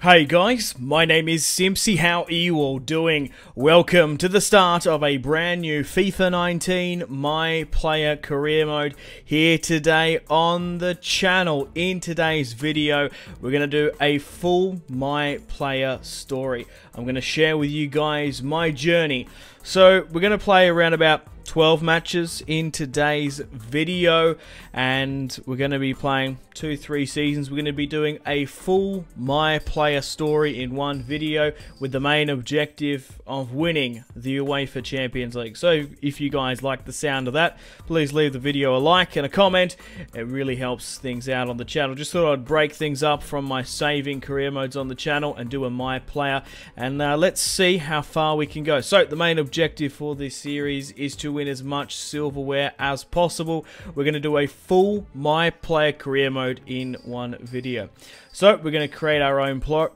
Hey guys, my name is Simpzy. How are you all doing? Welcome to the start of a brand new FIFA 19 My Player Career Mode here today on the channel. In today's video, we're going to do a full My Player story. I'm going to share with you guys my journey. So we're going to play around about 12 matches in today's video, and we're going to be playing 2-3 seasons. We're going to be doing a full My Player story in one video with the main objective of winning the Uefa Champions League. So if you guys like the sound of that, please leave the video a like and a comment. It really helps things out on the channel. Just thought I'd break things up from my saving career modes on the channel and do a My Player, and let's see how far we can go. So the main objective for this series is to win as much silverware as possible. We're going to do a full My Player career mode in one video. So we're going to create our own pro,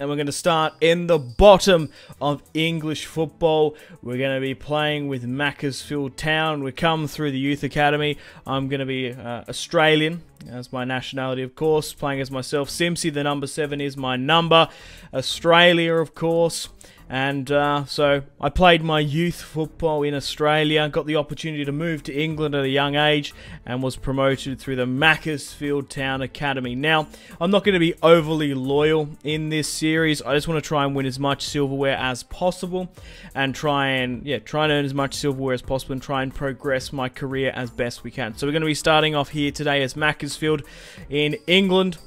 and we're going to start in the bottom of English football. We're going to be playing with Macclesfield Town. We come through the youth academy. I'm going to be Australian as my nationality, of course, playing as myself. Simpzy, the number 7 is my number. Australia, of course. And so I played my youth football in Australia, got the opportunity to move to England at a young age, and was promoted through the Macclesfield Town Academy. Now, I'm not going to be overly loyal in this series. I just want to try and win as much silverware as possible, and try and earn as much silverware as possible, and try and progress my career as best we can. So we're going to be starting off here today as Macclesfield in England.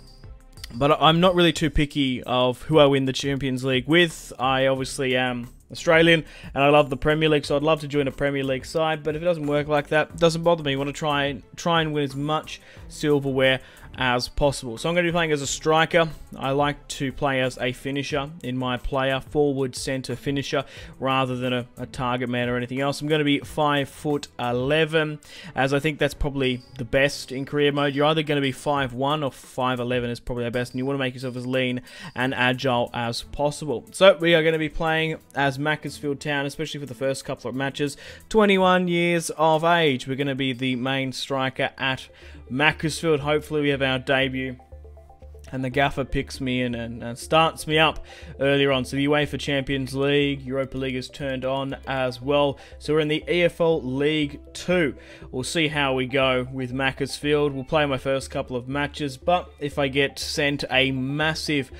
But I'm not really too picky of who I win the Champions League with. I obviously am Australian, and I love the Premier League, so I'd love to join a Premier League side. But if it doesn't work like that, it doesn't bother me. I want to try and win as much silverware as possible. So I'm going to be playing as a striker. I like to play as a finisher in My Player, forward centre finisher, rather than a target man or anything else. I'm going to be 5'11", as I think that's probably the best in career mode. You're either going to be 5'1" or 5'11" is probably the best, and you want to make yourself as lean and agile as possible. So we are going to be playing as Macclesfield Town, especially for the first couple of matches. 21 years of age. We're going to be the main striker at Macclesfield. Hopefully we have our debut and the gaffer picks me in and starts me up earlier on. So the UEFA Champions League, Europa League is turned on as well. So we're in the EFL League 2. We'll see how we go with Macclesfield. We'll play my first couple of matches, but if I get sent a massive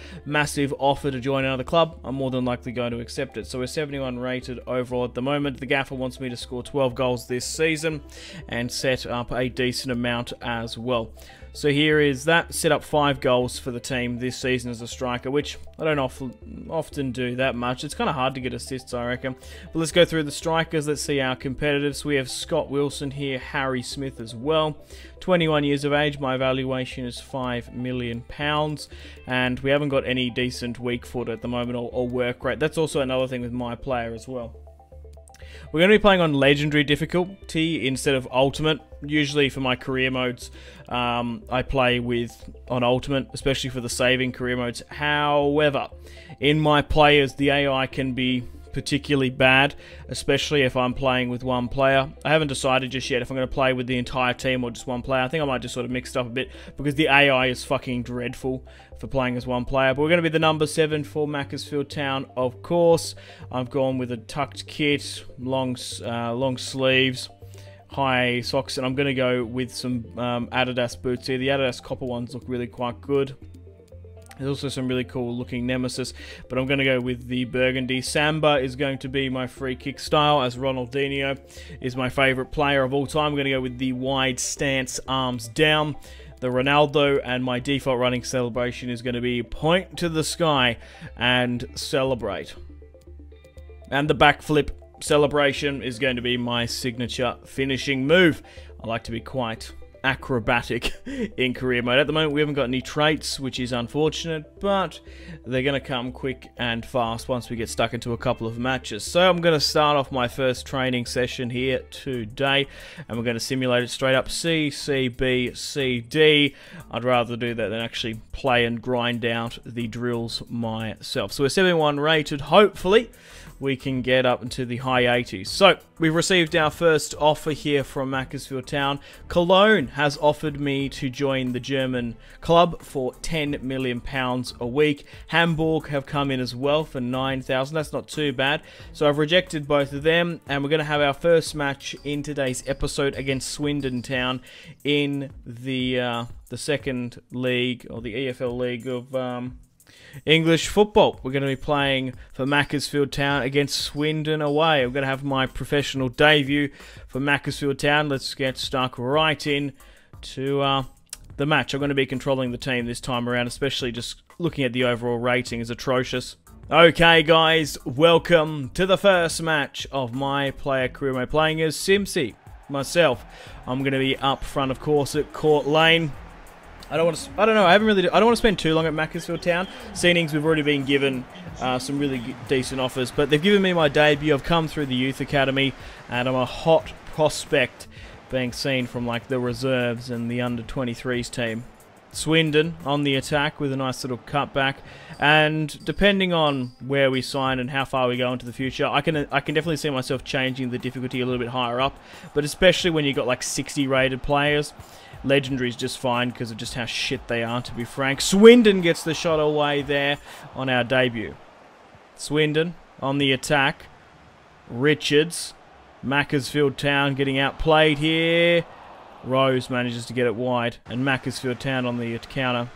offer to join another club, I'm more than likely going to accept it. So we're 71 rated overall at the moment. The gaffer wants me to score 12 goals this season and set up a decent amount as well. So here is that. Set up 5 goals for the team this season as a striker, which I don't often do that much. It's kind of hard to get assists, I reckon. But let's go through the strikers. Let's see our competitors. So we have Scott Wilson here, Harry Smith as well. 21 years of age. My valuation is £5 million. And we haven't got any decent weak foot at the moment or work rate. That's also another thing with My Player as well. We're going to be playing on Legendary difficulty instead of Ultimate. Usually for my career modes, I play on Ultimate, especially for the saving career modes. However, in My Players, the AI can be particularly bad, especially if I'm playing with one player. I haven't decided just yet if I'm going to play with the entire team or just one player. I think I might just sort of mix it up a bit because the AI is fucking dreadful for playing as one player. But we're going to be the number 7 for Macclesfield Town, of course. I've gone with a tucked kit, long sleeves, high socks, and I'm going to go with some Adidas boots here. The Adidas copper ones look really quite good. There's also some really cool looking Nemesis, but I'm going to go with the burgundy. Samba is going to be my free kick style, as Ronaldinho is my favourite player of all time. I'm going to go with the wide stance, arms down, the Ronaldo, and my default running celebration is going to be point to the sky and celebrate. And the backflip celebration is going to be my signature finishing move. I like to be quite acrobatic in career mode. At the moment we haven't got any traits, which is unfortunate, but they're going to come quick and fast once we get stuck into a couple of matches. So I'm going to start off my first training session here today, and we're going to simulate it straight up. C, C, B, C, D. I'd rather do that than actually play and grind out the drills myself. So we're 71 rated. Hopefully we can get up into the high 80s. So we've received our first offer here from Macclesfield Town. Cologne has offered me to join the German club for £10 million a week. Hamburg have come in as well for 9,000. That's not too bad. So I've rejected both of them, and we're going to have our first match in today's episode against Swindon Town in the second league, or the EFL league of English football. We're going to be playing for Macclesfield Town against Swindon away. I'm going to have my professional debut for Macclesfield Town. Let's get stuck right in to the match. I'm going to be controlling the team this time around, especially just looking at the overall rating is atrocious. Okay guys, welcome to the first match of my player career. I'm playing as Simpzy, myself. I'm going to be up front, of course, at Court Lane. I don't want to spend too long at Macclesfield Town. Seeing we've already been given some really decent offers, but they've given me my debut. I've come through the youth academy, and I'm a hot prospect being seen from like the reserves and the under-23s team. Swindon on the attack with a nice little cutback, and depending on where we sign and how far we go into the future, I can definitely see myself changing the difficulty a little bit higher up, but especially when you've got like 60 rated players. Legendary is just fine because of just how shit they are, to be frank. Swindon gets the shot away there on our debut. Swindon on the attack. Richards. Macclesfield Town getting outplayed here. Rose manages to get it wide. And Macclesfield Town on the counter.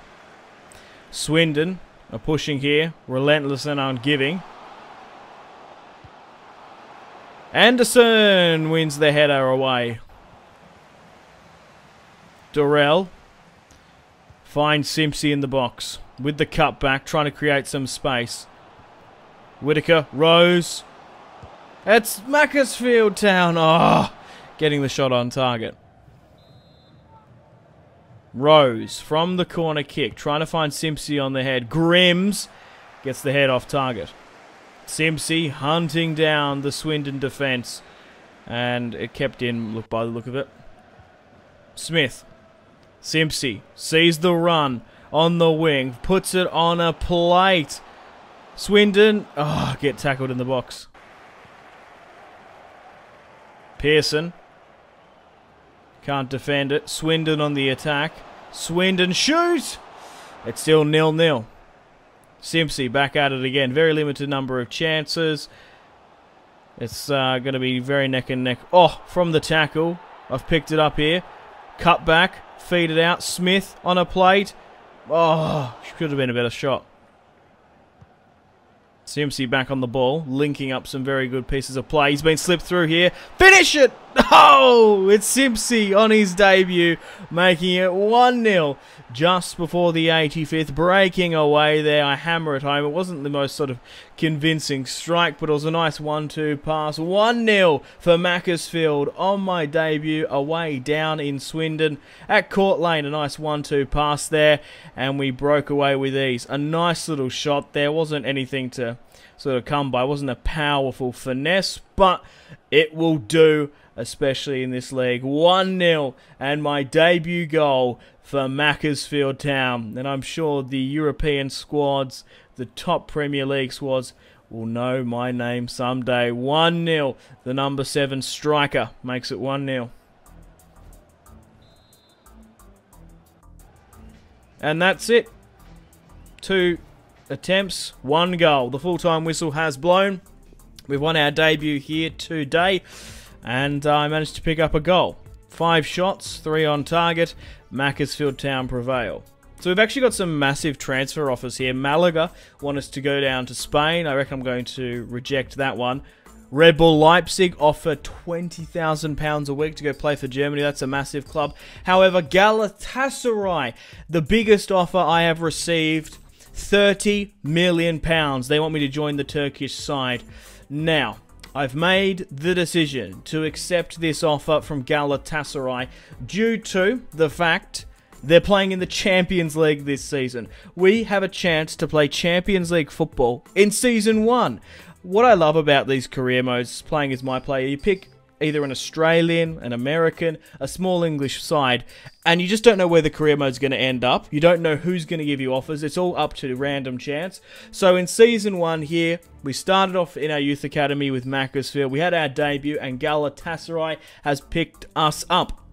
Swindon are pushing here. Relentless and ungiving. Anderson wins the header away. Dorrell finds Simpzy in the box with the cutback, trying to create some space. Whitaker, Rose. It's Macclesfield Town. Oh, getting the shot on target. Rose from the corner kick, trying to find Simpzy on the head. Grimms gets the head off target. Simpzy hunting down the Swindon defence, and it kept in, by the look of it. Smith. Simpzy sees the run on the wing, puts it on a plate. Swindon, get tackled in the box. Pearson can't defend it. Swindon on the attack. Swindon shoots. It's still 0-0. Simpzy back at it again. Very limited number of chances. It's going to be very neck and neck. Oh, from the tackle. I've picked it up here. Cut back. Feed it out. Smith on a plate. Oh, should have been a better shot. Simpzy back on the ball, linking up some very good pieces of play. He's been slipped through here. Finish it! Oh, it's Simpzy on his debut, making it 1-0 just before the 85th. Breaking away there, I hammer it home. It wasn't the most sort of convincing strike, but it was a nice 1-2 pass. 1-0 for Macclesfield on my debut, away down in Swindon at Court Lane. A nice 1-2 pass there, and we broke away with ease. A nice little shot there. Wasn't anything to sort of come by. It wasn't a powerful finesse, but it will do, especially in this league. 1-0, and my debut goal for Macclesfield Town. And I'm sure the European squads, the top Premier League squads, will know my name someday. 1-0. The number 7 striker makes it 1-0. And that's it. 2 attempts, 1 goal. The full-time whistle has blown. We've won our debut here today, and I managed to pick up a goal. 5 shots, 3 on target. Macclesfield Town prevail. So we've actually got some massive transfer offers here. Malaga want us to go down to Spain. I reckon I'm going to reject that one. Red Bull Leipzig offer £20,000 a week to go play for Germany. That's a massive club. However, Galatasaray, the biggest offer I have received, £30 million. They want me to join the Turkish side. Now, I've made the decision to accept this offer from Galatasaray due to the fact they're playing in the Champions League this season. We have a chance to play Champions League football in Season 1. What I love about these career modes, playing as my player, you pick either an Australian, an American, a small English side, and you just don't know where the career mode's going to end up. You don't know who's going to give you offers. It's all up to random chance. So in Season 1 here, we started off in our youth academy with Macclesfield. We had our debut, and Galatasaray has picked us up.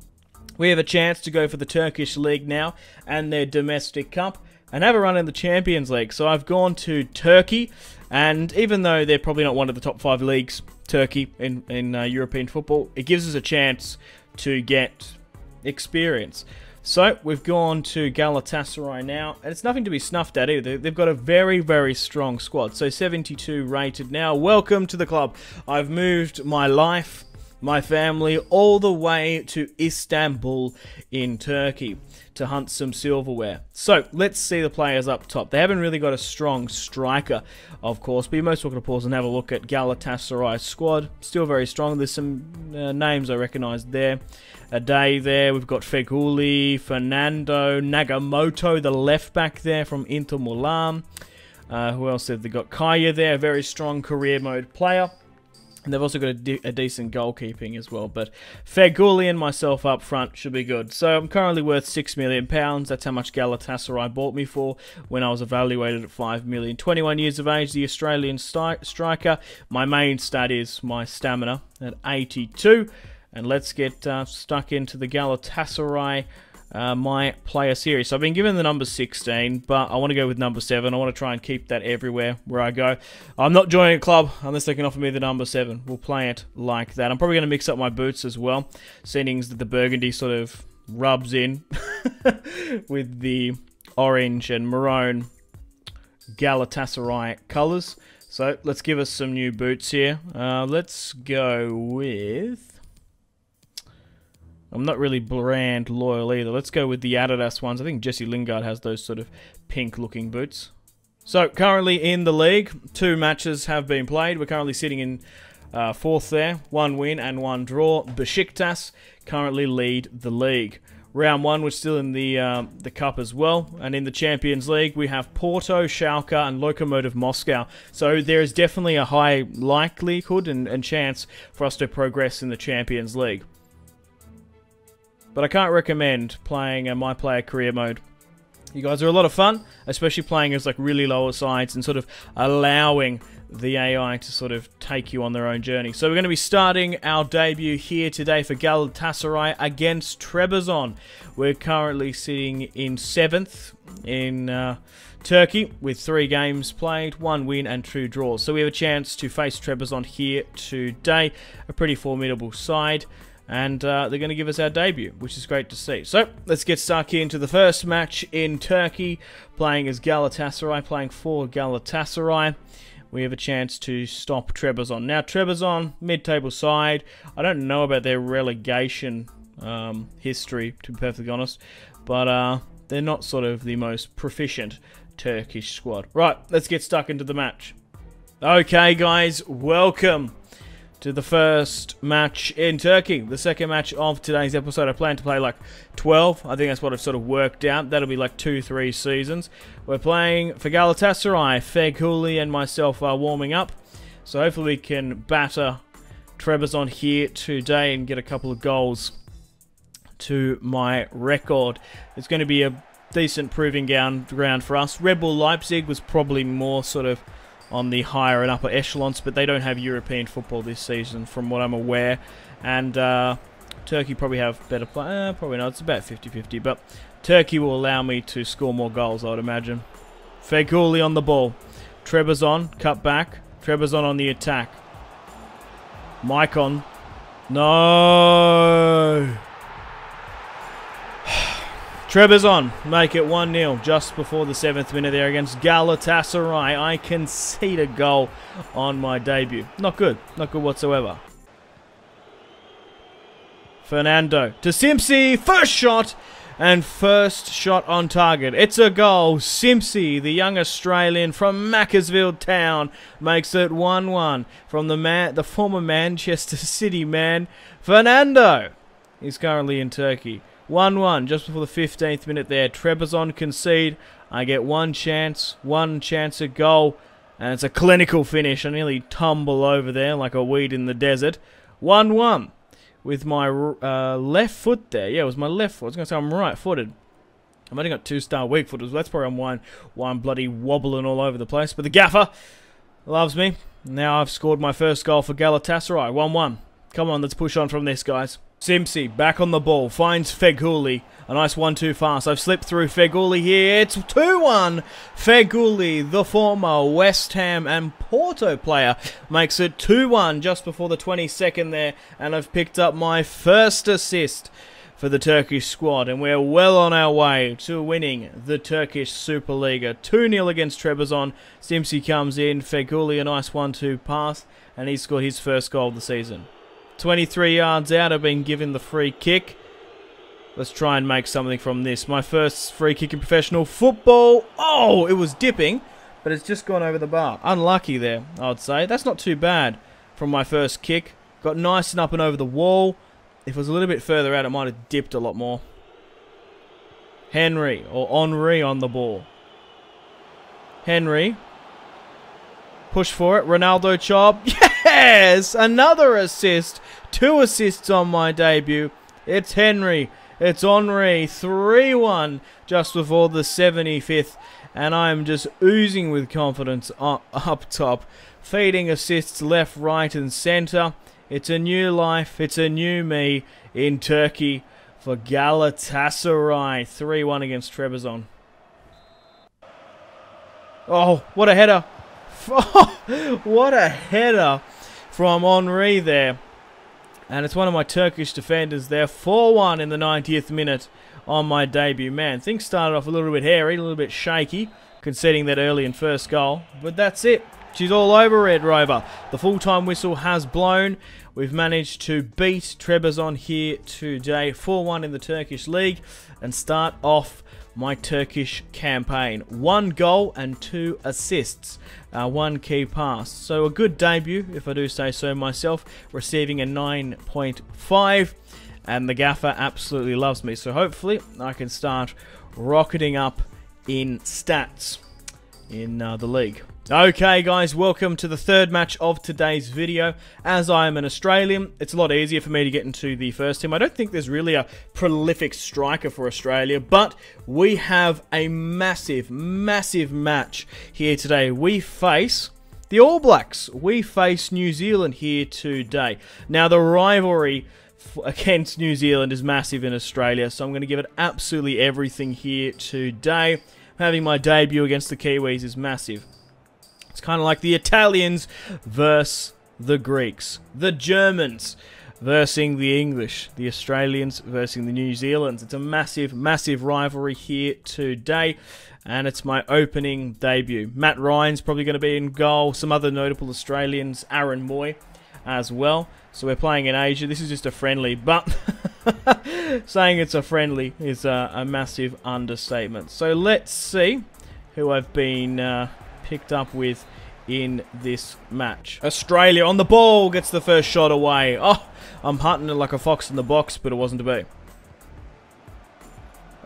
We have a chance to go for the Turkish League now and their domestic cup and have a run in the Champions League. So I've gone to Turkey, and even though they're probably not one of the top 5 leagues, Turkey, in European football, it gives us a chance to get experience. So we've gone to Galatasaray now, and it's nothing to be snuffed at either. They've got a very, very strong squad. So 72 rated now. Welcome to the club. I've moved my life, my family, all the way to Istanbul in Turkey to hunt some silverware. So let's see the players up top. They haven't really got a strong striker, of course, but you're most welcome to pause and have a look at Galatasaray's squad. Still very strong. There's some names I recognise there. A day there. We've got Feghouli, Fernando, Nagamoto, the left back there from Inter Milan. Who else have they got? Kaya there, a very strong career mode player. And they've also got a decent goalkeeping as well. But Feghouli and myself up front should be good. So I'm currently worth £6 million. That's how much Galatasaray bought me for when I was evaluated at $5 million. 21 years of age, the Australian striker. My main stat is my stamina at 82. And let's get stuck into the Galatasaray my player series. So I've been given the number 16, but I want to go with number 7. I want to try and keep that everywhere where I go. I'm not joining a club unless they can offer me the number 7. We'll play it like that. I'm probably going to mix up my boots as well, seeing that the burgundy sort of rubs in with the orange and maroon Galatasaray colours. So let's give us some new boots here. Let's go with... I'm not really brand loyal either. Let's go with the Adidas ones. I think Jesse Lingard has those sort of pink-looking boots. So, currently in the league, 2 matches have been played. We're currently sitting in 4th there. 1 win and 1 draw. Besiktas currently lead the league. Round 1, we're still in the cup as well. And in the Champions League, we have Porto, Schalke, and Lokomotiv Moscow. So, there is definitely a high likelihood and chance for us to progress in the Champions League. But I can't recommend playing My Player Career Mode. You guys are a lot of fun, especially playing as like really lower sides and sort of allowing the AI to sort of take you on their own journey. So we're going to be starting our debut here today for Galatasaray against Trebizond. We're currently sitting in 7th in Turkey with 3 games played, 1 win and 2 draws. So we have a chance to face Trebizond here today, a pretty formidable side. And they're going to give us our debut, which is great to see. So, let's get stuck into the first match in Turkey, playing as Galatasaray, playing for Galatasaray. We have a chance to stop Trebizond. Now, Trebizond, mid-table side. I don't know about their relegation history, to be perfectly honest. But they're not sort of the most proficient Turkish squad. Right, let's get stuck into the match. Okay, guys, welcome to the first match in Turkey. The second match of today's episode. I plan to play like 12. I think that's what I've sort of worked out. That'll be like 2-3 seasons. We're playing for Galatasaray. Feghouli and myself are warming up. So hopefully we can batter Trebizond here today and get a couple of goals to my record. It's going to be a decent proving ground for us. Red Bull Leipzig was probably more sort of on the higher and upper echelons, but they don't have European football this season from what I'm aware. And Turkey probably have better play. Probably not. It's about 50-50, but Turkey will allow me to score more goals, I would imagine. Feghouli on the ball. Trebizond, cut back. Trebizond on the attack. Maicon. No! Trebizond make it 1-0 just before the 7th minute there against Galatasaray. I concede a goal on my debut. Not good. Not good whatsoever. Fernando to Simpzy. First shot. And first shot on target. It's a goal. Simpzy, the young Australian from Macclesfield Town, makes it 1-1 from the former Manchester City man, Fernando. He's currently in Turkey. 1-1 just before the 15th minute there. Trebizond concede. I get one chance at goal. And it's a clinical finish. I nearly tumble over there like a weed in the desert. 1-1 with my left foot there. Yeah, it was my left foot. I was going to say I'm right-footed. I've only got 2-star weak foot. That's probably why I'm bloody wobbling all over the place. But the gaffer loves me. Now I've scored my first goal for Galatasaray. 1-1. Come on, let's push on from this, guys. Simpzy back on the ball, finds Feghouli. A nice 1-2 pass. I've slipped through Feghouli here. It's 2-1. Feghouli, the former West Ham and Porto player, makes it 2-1 just before the 22nd there. And I've picked up my first assist for the Turkish squad. And we're well on our way to winning the Turkish Superliga. 2-0 against Trebizond. Simpzy comes in. Feghouli, a nice 1-2 pass. And he scored his first goal of the season. 23 yards out, I've been given the free kick. Let's try and make something from this. My first free kick in professional football. Oh, it was dipping, but it's just gone over the bar. Unlucky there, I would say. That's not too bad from my first kick. Got nice and up and over the wall. If it was a little bit further out, it might have dipped a lot more. Henry on the ball. Henry. Push for it. Ronaldo chop. Yes! Another assist. 2 assists on my debut. It's Henry. It's Henry. 3-1 just before the 75th. And I'm just oozing with confidence up top. Feeding assists left, right and centre. It's a new life. It's a new me in Turkey for Galatasaray. 3-1 against Trebizond. Oh, what a header. What a header from Henry there. And it's one of my Turkish defenders there. 4-1 in the 90th minute on my debut. Man, things started off a little bit hairy, a little bit shaky, conceding that early and first goal. But that's it. She's all over, Red Rover. The full-time whistle has blown. We've managed to beat Trebizond here today. 4-1 in the Turkish League and start off my Turkish campaign. 1 goal and 2 assists. 1 key pass. So a good debut, if I do say so myself. Receiving a 9.5. And the gaffer absolutely loves me. So hopefully I can start rocketing up in stats in the league. Okay guys, welcome to the third match of today's video. As I am an Australian, it's a lot easier for me to get into the first team. I don't think there's really a prolific striker for Australia, but we have a massive match here today. We face the All Blacks. We face New Zealand here today. Now the rivalry against New Zealand is massive in Australia, so I'm going to give it absolutely everything here today. Having my debut against the Kiwis is massive. It's kind of like the Italians versus the Greeks, the Germans versus the English, the Australians versus the New Zealanders. It's a massive rivalry here today, and it's my opening debut. Matt Ryan's probably going to be in goal. Some other notable Australians, Aaron Moy as well. So we're playing in Asia. This is just a friendly, but saying it's a friendly is a massive understatement. So let's see who I've been picked up with in this match. Australia on the ball, gets the first shot away. Oh, I'm hunting it like a fox in the box, but it wasn't to be.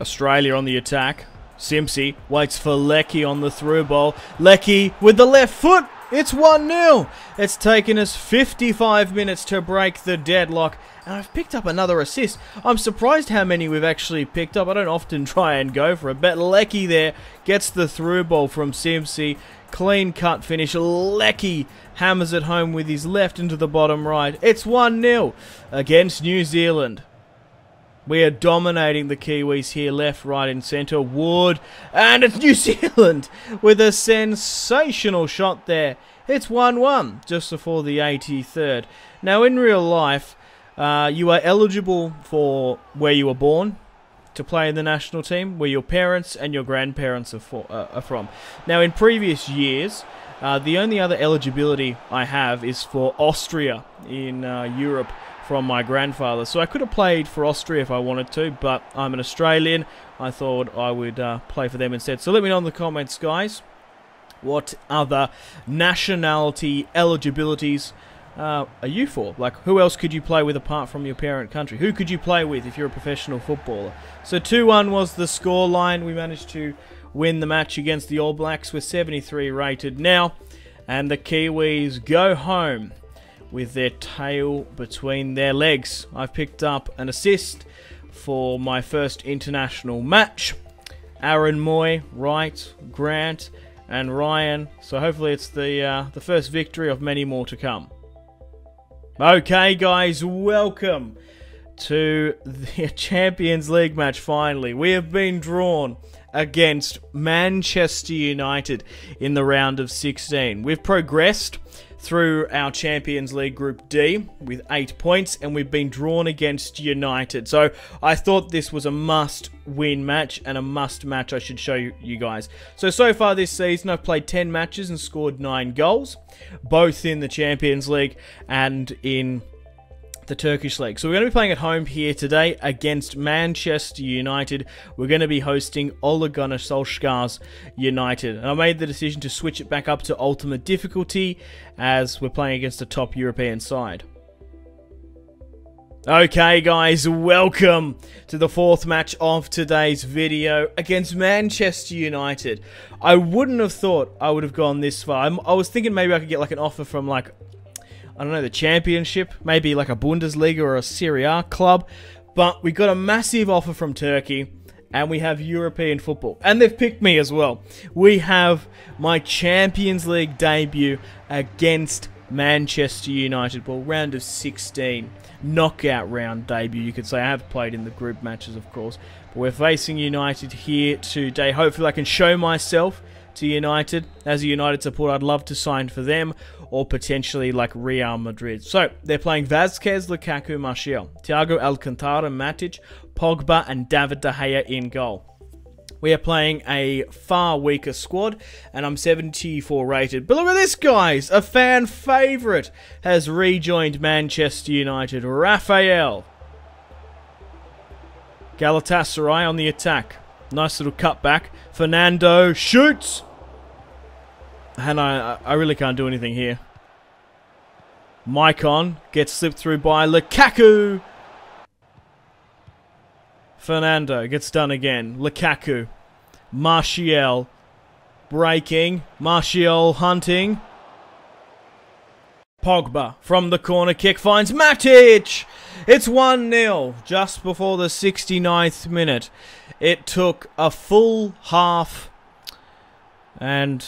Australia on the attack. Simpzy waits for Leckie on the through ball. Leckie with the left foot. It's 1-0. It's taken us 55 minutes to break the deadlock, and I've picked up another assist. I'm surprised how many we've actually picked up. I don't often try and go for it, but Leckie there gets the through ball from Simpzy. Clean cut finish. Leckie hammers it home with his left into the bottom right. It's 1-0 against New Zealand. We are dominating the Kiwis here, left, right and centre. Wood, and it's New Zealand with a sensational shot there. It's 1-1 just before the 83rd. Now in real life, you are eligible for where you were born to play in the national team, where your parents and your grandparents are from. Now in previous years, the only other eligibility I have is for Austria in Europe, from my grandfather. So I could have played for Austria if I wanted to, but I'm an Australian. I thought I would play for them instead. So let me know in the comments, guys, what other nationality eligibilities are you for? Like, who else could you play with apart from your parent country? Who could you play with if you're a professional footballer? So 2-1 was the scoreline. We managed to win the match against the All Blacks. We're 73 rated now, and the Kiwis go home with their tail between their legs. I've picked up an assist for my first international match. Aaron Moy, Wright, Grant, and Ryan. So hopefully it's the first victory of many more to come. Okay, guys, welcome to the Champions League match finally. We have been drawn against Manchester United in the round of 16. We've progressed through our Champions League Group D with 8 points, and we've been drawn against United. So I thought this was a must-win match and a must-match I should show you guys. So far this season, I've played 10 matches and scored 9 goals, both in the Champions League and in the Turkish League. So we're going to be playing at home here today against Manchester United. We're going to be hosting Ole Gunnar Solskjaer's United. And I made the decision to switch it back up to ultimate difficulty as we're playing against a top European side. Okay guys, welcome to the 4th match of today's video against Manchester United. I wouldn't have thought I would have gone this far. I was thinking maybe I could get like an offer from like, I don't know, the Championship, maybe like a Bundesliga or a Serie A club, but we got a massive offer from Turkey, and we have European football, and they've picked me as well. We have my Champions League debut against Manchester United, well, round of 16, knockout round debut, you could say. I have played in the group matches, of course, but we're facing United here today. Hopefully I can show myself to United. As a United supporter, I'd love to sign for them, or potentially like Real Madrid. So they're playing Vazquez, Lukaku, Martial, Thiago Alcantara, Matic, Pogba, and David De Gea in goal. We are playing a far weaker squad, and I'm 74 rated. But look at this, guys! A fan favourite has rejoined Manchester United. Rafael. Galatasaray on the attack. Nice little cutback. Fernando shoots. And I really can't do anything here. Maicon gets slipped through by Lukaku. Fernando gets done again. Lukaku. Martial breaking. Martial hunting. Pogba from the corner kick finds Matic. It's 1-0 just before the 69th minute. It took a full half and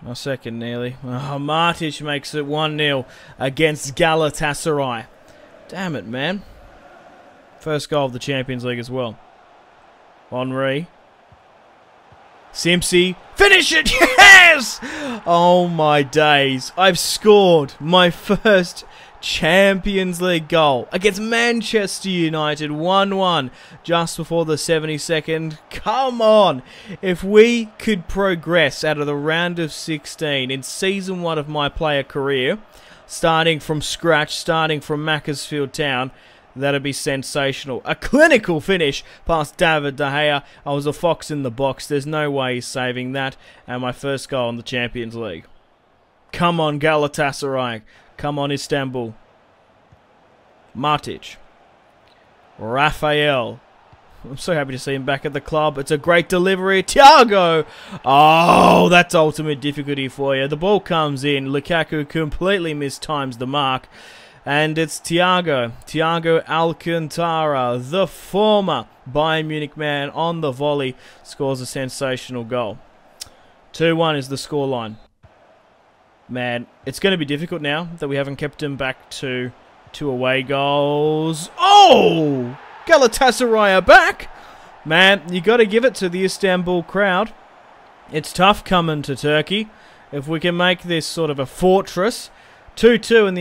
a second nearly. Oh, Matic makes it 1-0 against Galatasaray. Damn it, man. First goal of the Champions League as well. Henry. Simpzy. Finish it! Yes! Oh my days. I've scored my first Champions League goal against Manchester United, 1-1 just before the 72nd. Come on! If we could progress out of the round of 16 in season 1 of my player career, starting from scratch, starting from Macclesfield Town, that'd be sensational. A clinical finish past David De Gea. I was a fox in the box. There's no way he's saving that. And my first goal in the Champions League. Come on, Galatasaray. Come on, Istanbul. Matic. Rafael. I'm so happy to see him back at the club. It's a great delivery. Thiago. Oh, that's ultimate difficulty for you. The ball comes in. Lukaku completely mistimes the mark. And it's Thiago. Thiago Alcantara, the former Bayern Munich man, on the volley, scores a sensational goal. 2-1 is the scoreline. Man, it's going to be difficult now that we haven't kept him back to 2 away goals. Oh! Galatasaray are back! Man, you got to give it to the Istanbul crowd. It's tough coming to Turkey. If we can make this sort of a fortress. 2-2 in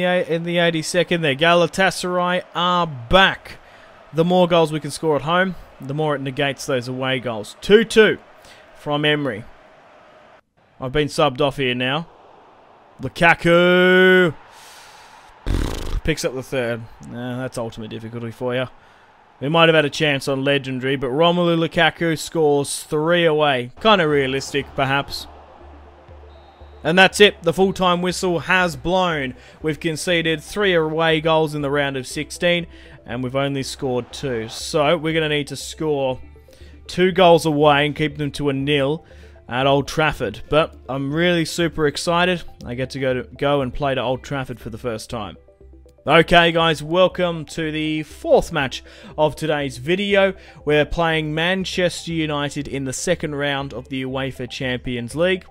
the 82nd there. Galatasaray are back. The more goals we can score at home, the more it negates those away goals. 2-2 from Emery. I've been subbed off here now. Lukaku picks up the third. That's ultimate difficulty for you. We might have had a chance on legendary, but Romelu Lukaku scores 3 away. Kind of realistic, perhaps. And that's it. The full-time whistle has blown. We've conceded 3 away goals in the round of 16, and we've only scored 2. So we're going to need to score 2 goals away and keep them to 1-0 at Old Trafford. But I'm really super excited. I get to go and play to Old Trafford for the first time. Okay guys, welcome to the 4th match of today's video. We're playing Manchester United in the 2nd round of the Uefa Champions League.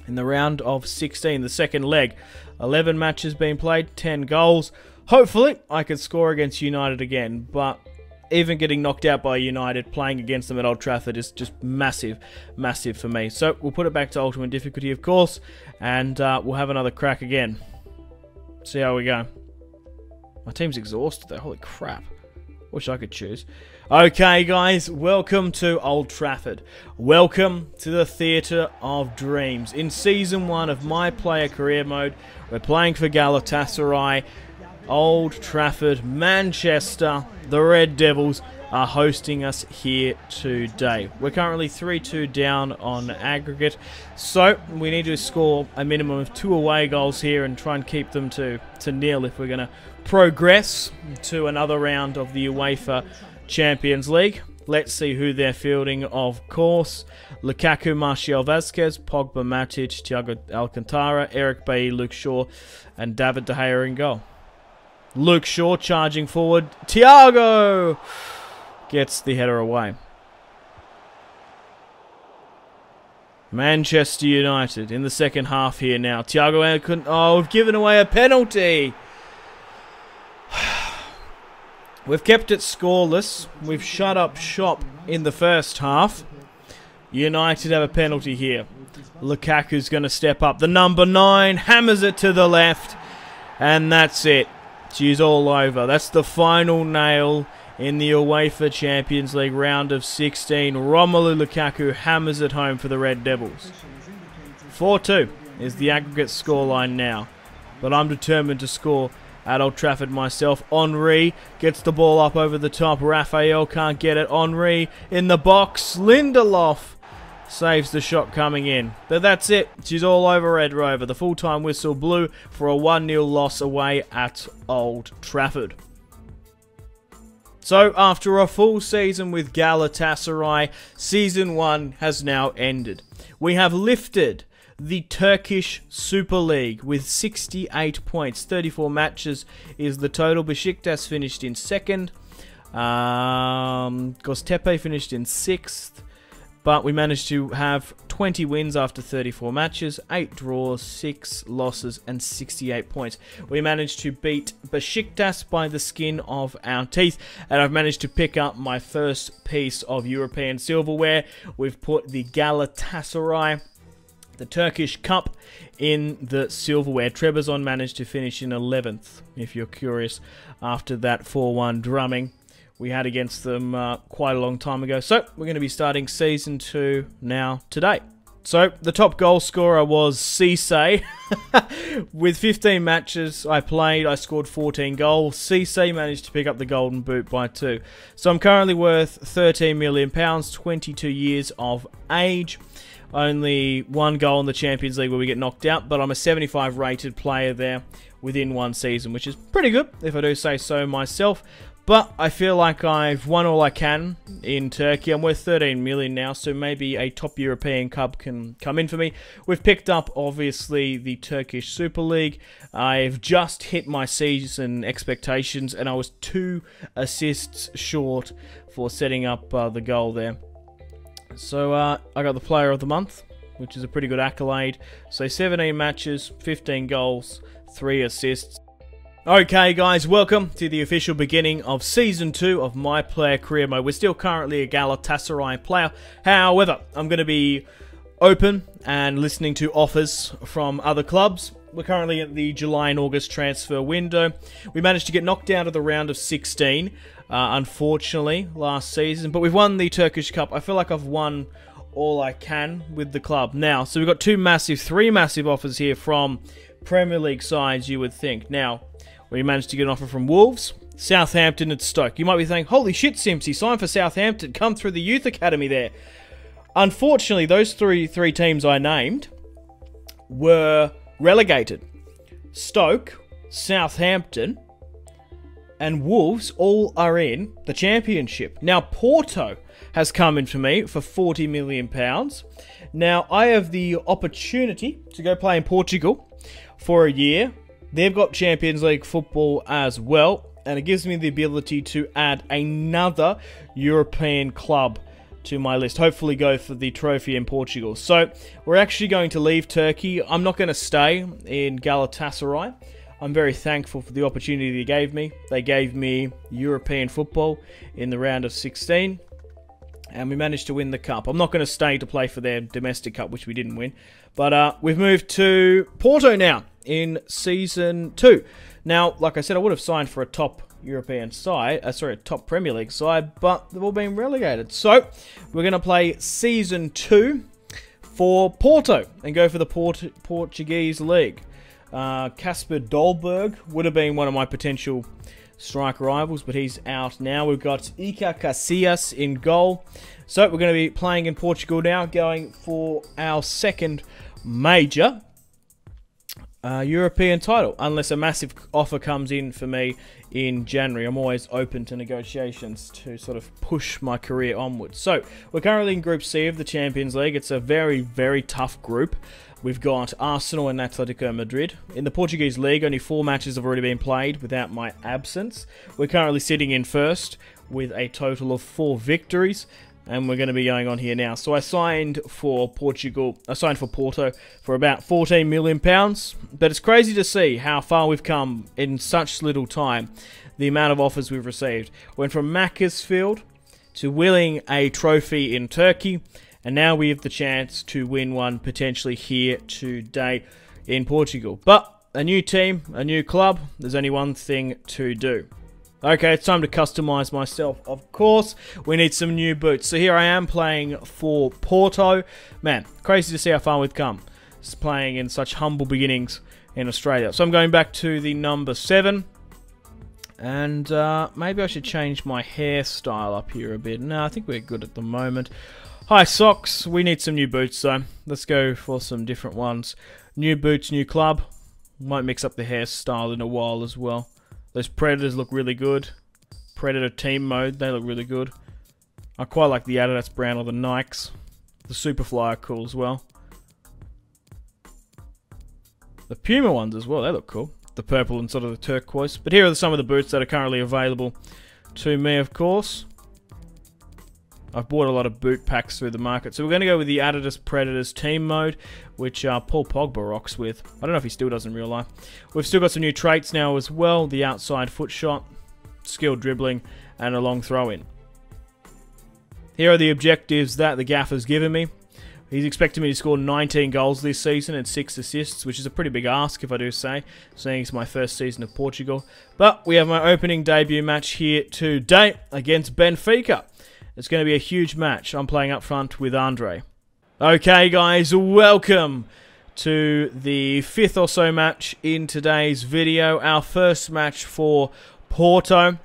In the round of 16, the 2nd leg. 11 matches being played, 10 goals. Hopefully, I could score against United again, but even getting knocked out by United, playing against them at Old Trafford is just massive, massive for me. So we'll put it back to ultimate difficulty, of course, and we'll have another crack again. See how we go. My team's exhausted though, holy crap. Wish I could choose. Okay guys, welcome to Old Trafford. Welcome to the Theatre of Dreams. In Season 1 of My Player Career Mode, we're playing for Galatasaray. Old Trafford, Manchester, the Red Devils are hosting us here today. We're currently 3-2 down on aggregate, so we need to score a minimum of 2 away goals here and try and keep them to nil if we're going to progress to another round of the Uefa Champions League. Let's see who they're fielding, of course. Lukaku, Martial Vazquez, Pogba, Matic, Thiago Alcantara, Eric Bailly, Luke Shaw, and David De Gea in goal. Luke Shaw charging forward. Thiago gets the header away. Manchester United in the second half here now. Thiago, oh, we've given away a penalty. We've kept it scoreless. We've shut up shop in the first half. United have a penalty here. Lukaku's going to step up. The number 9 hammers it to the left. And that's it. She's all over. That's the final nail in the UEFA Champions League round of 16. Romelu Lukaku hammers it home for the Red Devils. 4-2 is the aggregate scoreline now. But I'm determined to score at Old Trafford myself. Henry gets the ball up over the top. Raphael can't get it. Henry in the box. Lindelof saves the shot coming in. But that's it. She's all over Red Rover. The full-time whistle blew for a 1-0 loss away at Old Trafford. So, after a full season with Galatasaray, Season 1 has now ended. We have lifted the Turkish Super League with 68 points. 34 matches is the total. Besiktas finished in 2nd. Göztepe finished in 6th. But we managed to have 20 wins after 34 matches, 8 draws, 6 losses, and 68 points. We managed to beat Besiktas by the skin of our teeth, and I've managed to pick up my first piece of European silverware. We've put the Galatasaray, the Turkish Cup, in the silverware. Trebizond managed to finish in 11th, if you're curious, after that 4-1 drumming we had against them quite a long time ago. So, we're going to be starting Season 2 now today. So, the top goal scorer was Cisse. With 15 matches I played, I scored 14 goals. Cisse managed to pick up the golden boot by 2. So, I'm currently worth £13 million, 22 years of age. Only 1 goal in the Champions League where we get knocked out, but I'm a 75 rated player there within 1 season, which is pretty good, if I do say so myself. But I feel like I've won all I can in Turkey. I'm worth 13 million now, so maybe a top European club can come in for me. We've picked up, obviously, the Turkish Super League. I've just hit my season expectations, and I was 2 assists short for setting up the goal there. So I got the Player of the Month, which is a pretty good accolade. So 17 matches, 15 goals, 3 assists. Okay guys, welcome to the official beginning of Season 2 of My Player Career Mode. We're still currently a Galatasaray player. However, I'm going to be open and listening to offers from other clubs. We're currently at the July and August transfer window. We managed to get knocked out of the round of 16, unfortunately, last season. But we've won the Turkish Cup. I feel like I've won all I can with the club. Now, so we've got 3 massive offers here from Premier League sides, you would think. Now, we managed to get an offer from Wolves, Southampton, and Stoke. You might be thinking, holy shit, Simpzy, sign for Southampton, come through the youth academy there. Unfortunately, those three teams I named were relegated. Stoke, Southampton, and Wolves all are in the Championship. Now, Porto has come in for me for £40 million. Now, I have the opportunity to go play in Portugal for a year. They've got Champions League football as well, and it gives me the ability to add another European club to my list. Hopefully go for the trophy in Portugal. So, we're actually going to leave Turkey. I'm not going to stay in Galatasaray. I'm very thankful for the opportunity they gave me. They gave me European football in the round of 16, and we managed to win the cup. I'm not going to stay to play for their domestic cup, which we didn't win, but we've moved to Porto now in Season 2. Now, like I said, I would have signed for a top European side, a top Premier League side, but they've all been relegated. So, we're going to play Season 2 for Porto and go for the Portuguese League. Kasper Dolberg would have been one of my potential striker rivals, but he's out now. We've got Iker Casillas in goal. So we're going to be playing in Portugal now, going for our second major European title, unless a massive offer comes in for me in January. I'm always open to negotiations to sort of push my career onwards. So we're currently in Group C of the Champions League. It's a very, very tough group. We've got Arsenal and Atletico Madrid. In the Portuguese League, only 4 matches have already been played without my absence. We're currently sitting in first with a total of 4 victories. And we're going to be going on here now. So I signed for Portugal. I signed for Porto for about £14 million. But it's crazy to see how far we've come in such little time. The amount of offers we've received. Went from Macclesfield to winning a trophy in Turkey. And now we have the chance to win one potentially here today in Portugal. But a new team, a new club. There's only one thing to do. Okay, it's time to customize myself. Of course, we need some new boots. So here I am playing for Porto. Man, crazy to see how far we've come. Just playing in such humble beginnings in Australia. So I'm going back to the number 7. And maybe I should change my hairstyle up here a bit. No, I think we're good at the moment. High socks. We need some new boots, so let's go for some different ones. New boots, new club. Might mix up the hairstyle in a while as well. Those Predators look really good. Predator team mode, they look really good. I quite like the Adidas brand or the Nikes. The Superfly are cool as well. The Puma ones as well, they look cool. The purple and sort of the turquoise. But here are some of the boots that are currently available to me, of course. I've bought a lot of boot packs through the market. So we're going to go with the Adidas Predators team mode, which Paul Pogba rocks with. I don't know if he still does in real life. We've still got some new traits now as well. The outside foot shot, skilled dribbling, and a long throw-in. Here are the objectives that the gaffer's given me. He's expecting me to score 19 goals this season and 6 assists, which is a pretty big ask, if I do say, seeing it's my first season of Portugal. But we have my opening debut match here today against Benfica. It's going to be a huge match. I'm playing up front with Andre. Okay, guys, welcome to the 5th or so match in today's video. Our first match for Porto,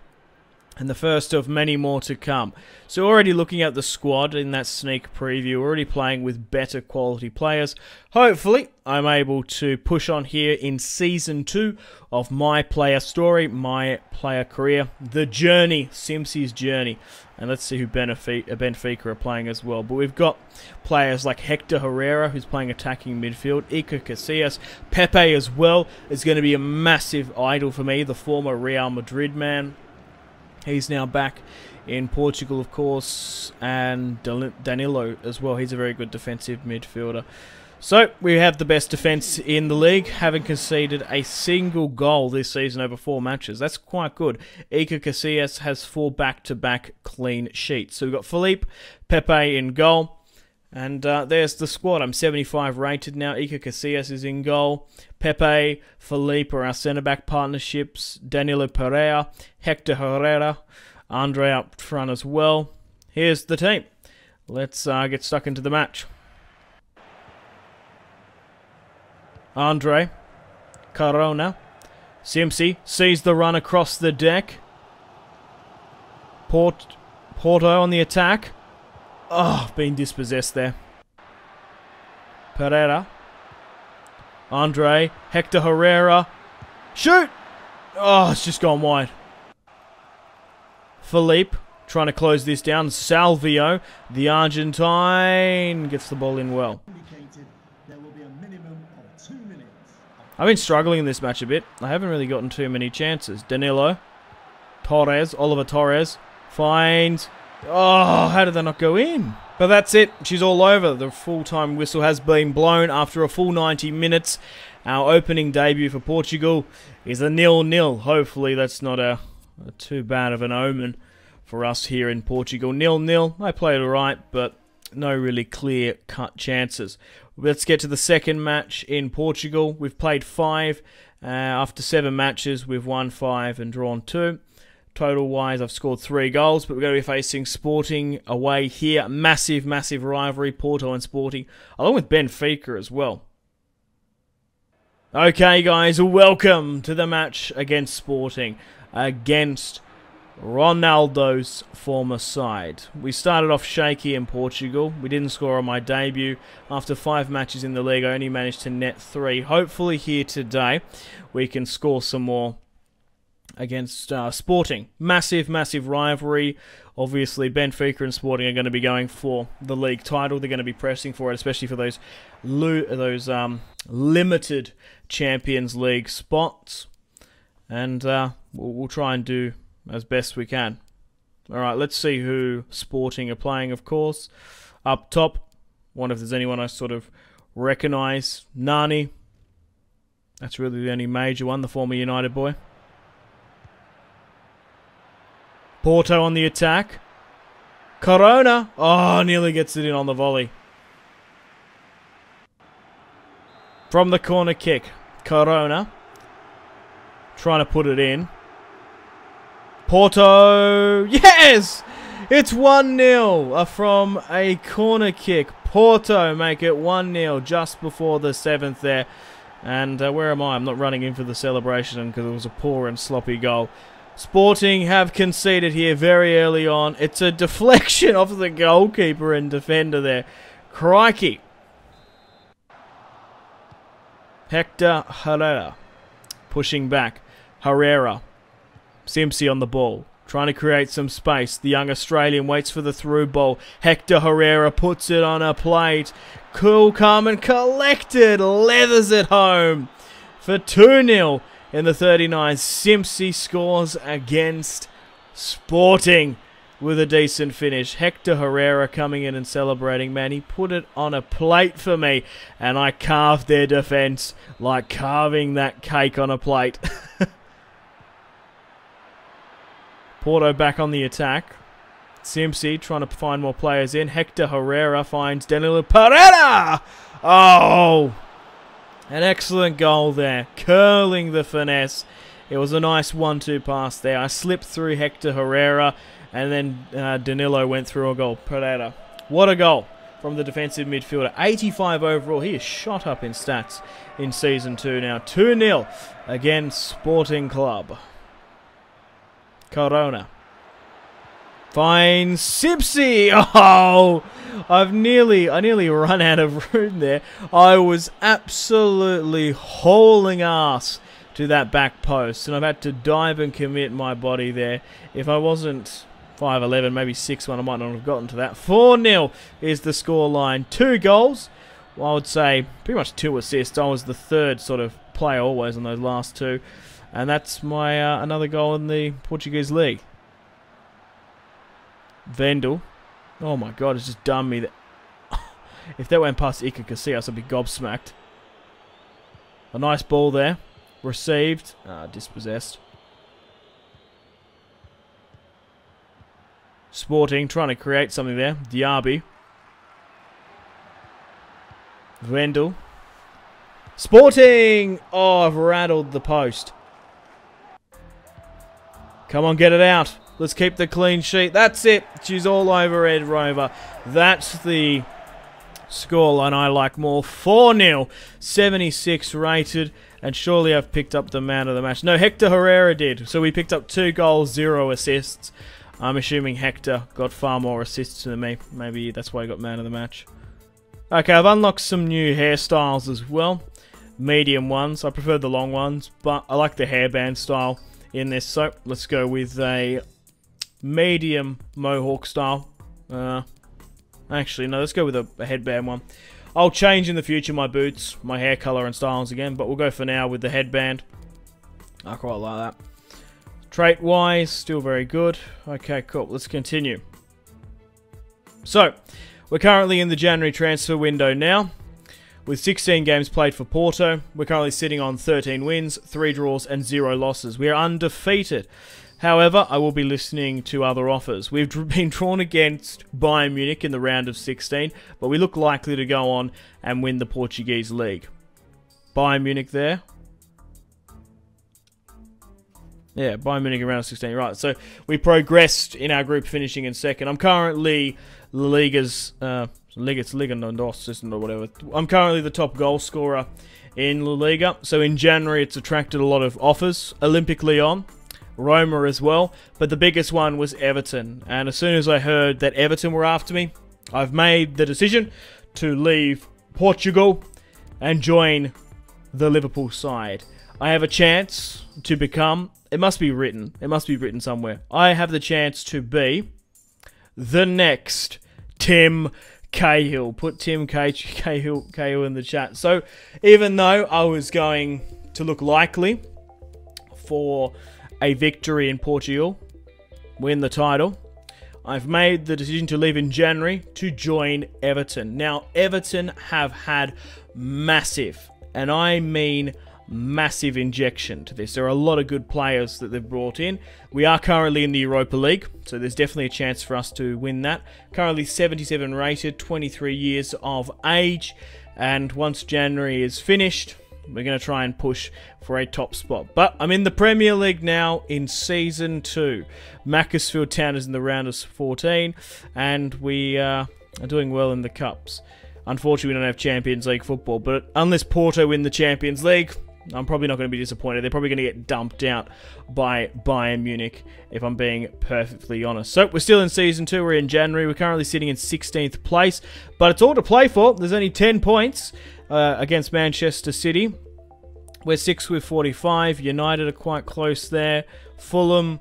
and the first of many more to come. So already looking at the squad in that sneak preview, already playing with better quality players. Hopefully, I'm able to push on here in Season 2 of my player story, my player career, the journey, Simpzy's journey. And let's see who Benfica are playing as well. But we've got players like Hector Herrera, who's playing attacking midfield. Iker Casillas. Pepe as well is going to be a massive idol for me, the former Real Madrid man. He's now back in Portugal, of course, and Danilo as well. He's a very good defensive midfielder. So, we have the best defence in the league, having conceded a single goal this season over 4 matches. That's quite good. Iker Casillas has 4 back-to-back clean sheets. So, we've got Philippe, Pepe in goal. And there's the squad. I'm 75 rated now. Iker Casillas is in goal. Pepe, Philippe are our centre-back partnerships. Danilo Pereira, Hector Herrera, Andre up front as well. Here's the team. Let's get stuck into the match. Andre, Corona, Simpzy sees the run across the deck. Porto on the attack. Oh, being dispossessed there. Pereira. Andre. Hector Herrera. Shoot! Oh, it's just gone wide. Philippe trying to close this down. Salvio, the Argentine, gets the ball in well. I've been struggling in this match a bit. I haven't really gotten too many chances. Danilo. Torres. Oliver Torres. Finds... Oh, how did that not go in? But that's it. She's all over. The full-time whistle has been blown after a full 90 minutes. Our opening debut for Portugal is a 0-0. Hopefully that's not a too bad of an omen for us here in Portugal. 0-0. I played alright, but no really clear-cut chances. Let's get to the second match in Portugal. We've played 5. After 7 matches, we've won 5 and drawn 2. Total-wise, I've scored 3 goals, but we're going to be facing Sporting away here. Massive, massive rivalry, Porto and Sporting, along with Benfica as well. Okay, guys, welcome to the match against Sporting, against Ronaldo's former side. We started off shaky in Portugal. We didn't score on my debut. After 5 matches in the league, I only managed to net 3. Hopefully here today, we can score some more against Sporting. Massive, massive rivalry. Obviously, Benfica and Sporting are going to be going for the league title. They're going to be pressing for it, especially for those limited Champions League spots. And we'll try and do as best we can. Alright, let's see who Sporting are playing, of course. Up top, wonder if there's anyone I sort of recognise. Nani. That's really the only major one, the former United boy. Porto on the attack. Corona. Oh, nearly gets it in on the volley. From the corner kick. Corona. Trying to put it in. Porto. Yes! It's 1-0 from a corner kick. Porto make it 1-0 just before the 7th there. And where am I? I'm not running in for the celebration because it was a poor and sloppy goal. Sporting have conceded here very early on. It's a deflection off the goalkeeper and defender there. Crikey. Hector Herrera pushing back. Herrera. Simpzy on the ball. Trying to create some space. The young Australian waits for the through ball. Hector Herrera puts it on a plate. Cool, calm and collected. Leathers it home for 2-0. In the 39th, Simpzy scores against Sporting with a decent finish. Hector Herrera coming in and celebrating. Man, he put it on a plate for me, and I carved their defence like carving that cake on a plate. Porto back on the attack. Simpzy trying to find more players in. Hector Herrera finds Danilo Pereira! Oh! An excellent goal there, curling the finesse. It was a nice 1-2 pass there. I slipped through Hector Herrera, and then Danilo went through a goal. Pereira. What a goal from the defensive midfielder. 85 overall. He is shot up in stats in Season 2 now. 2-0 against Sporting Club. Corona. Finds Simpzy. Oh, I nearly run out of room there. I was absolutely hauling ass to that back post, and I've had to dive and commit my body there. If I wasn't 5'11", maybe 6'1", I might not have gotten to that. 4-0 is the scoreline. 2 goals. Well, I would say pretty much 2 assists. I was the third sort of player always on those last 2, and that's my another goal in the Portuguese league. Vendel. Oh my god, it's just done me. If that went past Iker Casillas, I'd be gobsmacked. A nice ball there. Received. Dispossessed. Sporting trying to create something there. Diaby. Vendel. Sporting! Oh, I've rattled the post. Come on, get it out. Let's keep the clean sheet. That's it. She's all over Ed Rover. That's the scoreline I like more. 4-0. 76 rated. And surely I've picked up the man of the match. No, Hector Herrera did. So we picked up 2 goals, 0 assists. I'm assuming Hector got far more assists than me. Maybe that's why he got man of the match. Okay, I've unlocked some new hairstyles as well. Medium ones. I prefer the long ones, but I like the hairband style in this. So let's go with a medium mohawk style. Actually, no, let's go with a headband one. I'll change in the future my boots, my hair color and styles again, but we'll go for now with the headband. I quite like that. Trait-wise, still very good. Okay, cool. Let's continue. So, We're currently in the January transfer window now, with 16 games played for Porto. We're currently sitting on 13 wins, 3 draws and 0 losses. We are undefeated. However, I will be listening to other offers. We've been drawn against Bayern Munich in the round of 16, but we look likely to go on and win the Portuguese league. Bayern Munich there. Yeah, Bayern Munich in round of 16, right. So we progressed in our group, finishing in second. I'm currently La Liga's... Liga Nondos, isn't it, or whatever. I'm currently the top goal scorer in La Liga. So in January, it's attracted a lot of offers. Olympic Lyon, Roma as well. But the biggest one was Everton. And as soon as I heard that Everton were after me, I've made the decision to leave Portugal and join the Liverpool side. I have a chance to become... It must be written. It must be written somewhere. I have the chance to be the next Tim Cahill. Put Tim Cahill in the chat. So, even though I was going to look likely for a victory in Portugal, win the title, I've made the decision to leave in January to join Everton. Now, Everton have had massive, and I mean massive, injection to this. There are a lot of good players that they've brought in. We are currently in the Europa League, so there's definitely a chance for us to win that. Currently 77 rated, 23 years of age, and once January is finished, we're going to try and push for a top spot. But I'm in the Premier League now in Season 2. Macclesfield Town is in the round of 14, and we are doing well in the Cups. Unfortunately, we don't have Champions League football, but unless Porto win the Champions League, I'm probably not going to be disappointed. They're probably going to get dumped out by Bayern Munich, if I'm being perfectly honest. So, we're still in Season 2. We're in January. We're currently sitting in 16th place. But it's all to play for. There's only 10 points against Manchester City. We're 6th with 45. United are quite close there. Fulham,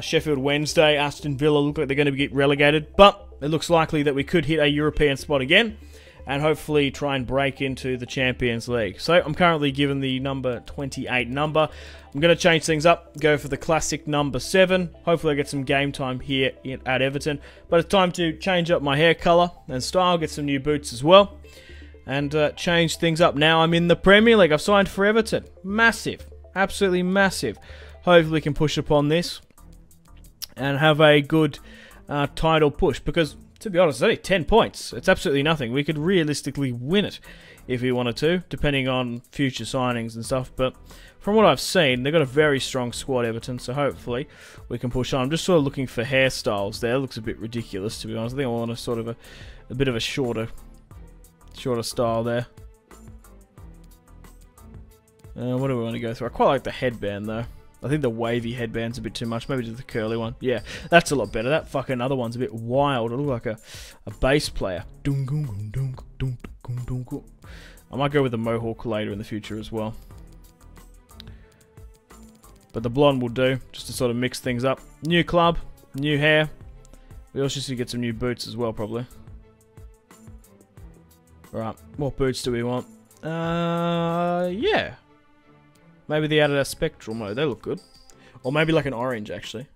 Sheffield Wednesday, Aston Villa look like they're going to get relegated. But it looks likely that we could hit a European spot again, and hopefully try and break into the Champions League. So I'm currently given the number 28 number. I'm going to change things up, go for the classic number 7. Hopefully I get some game time here at Everton. But it's time to change up my hair colour and style, get some new boots as well, and change things up. Now I'm in the Premier League. I've signed for Everton. Massive. Absolutely massive. Hopefully we can push upon this and have a good title push, because to be honest, it's only 10 points. It's absolutely nothing. We could realistically win it if we wanted to, depending on future signings and stuff. But from what I've seen, they've got a very strong squad, Everton, so hopefully we can push on. I'm just sort of looking for hairstyles there. It looks a bit ridiculous, to be honest. I think I want a sort of a bit of a shorter style there. What do we want to go through? I quite like the headband, though. I think the wavy headband's a bit too much. Maybe just the curly one. Yeah, that's a lot better. That fucking other one's a bit wild. It looks like a bass player. I might go with the mohawk later in the future as well. But the blonde will do, just to sort of mix things up. New club, new hair. We also need to get some new boots as well, probably. Right, what boots do we want? Yeah. Maybe the Adidas Spectral mode, they look good. Or maybe like an orange, actually.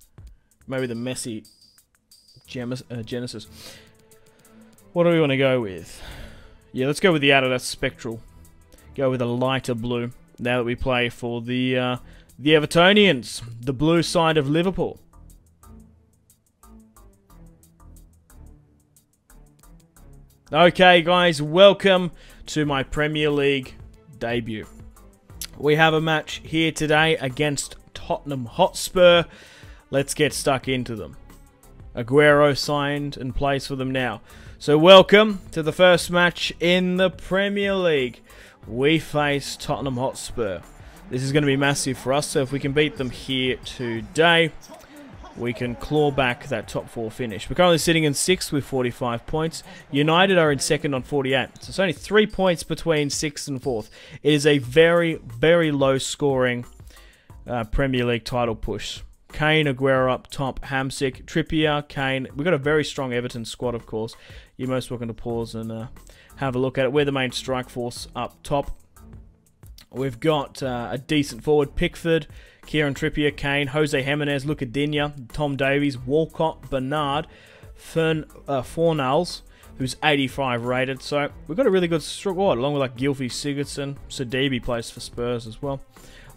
Maybe the messy Genesis. What do we want to go with? Yeah, let's go with the Adidas Spectral. Go with a lighter blue. Now that we play for the Evertonians, the blue side of Liverpool. Okay, guys, welcome to my Premier League debut. We have a match here today against Tottenham Hotspur. Let's get stuck into them. Aguero signed and plays for them now. So welcome to the first match in the Premier League. We face Tottenham Hotspur. This is going to be massive for us, so if we can beat them here today, we can claw back that top 4 finish. We're currently sitting in 6th with 45 points. United are in 2nd on 48. So it's only 3 points between 6th and 4th. It is a very, very low scoring Premier League title push. Kane, Aguero up top, Hamsik, Trippier, Kane. We've got a very strong Everton squad, of course. You're most welcome to pause and have a look at it. We're the main strike force up top. We've got a decent forward, Pickford, Kieran Trippier, Kane, Jose Jimenez, Lucadinha, Tom Davies, Walcott, Bernard, Fornals, who's 85 rated. So we've got a really good squad, along with like Gylfi, Sigurdsson, Sidibe plays for Spurs as well.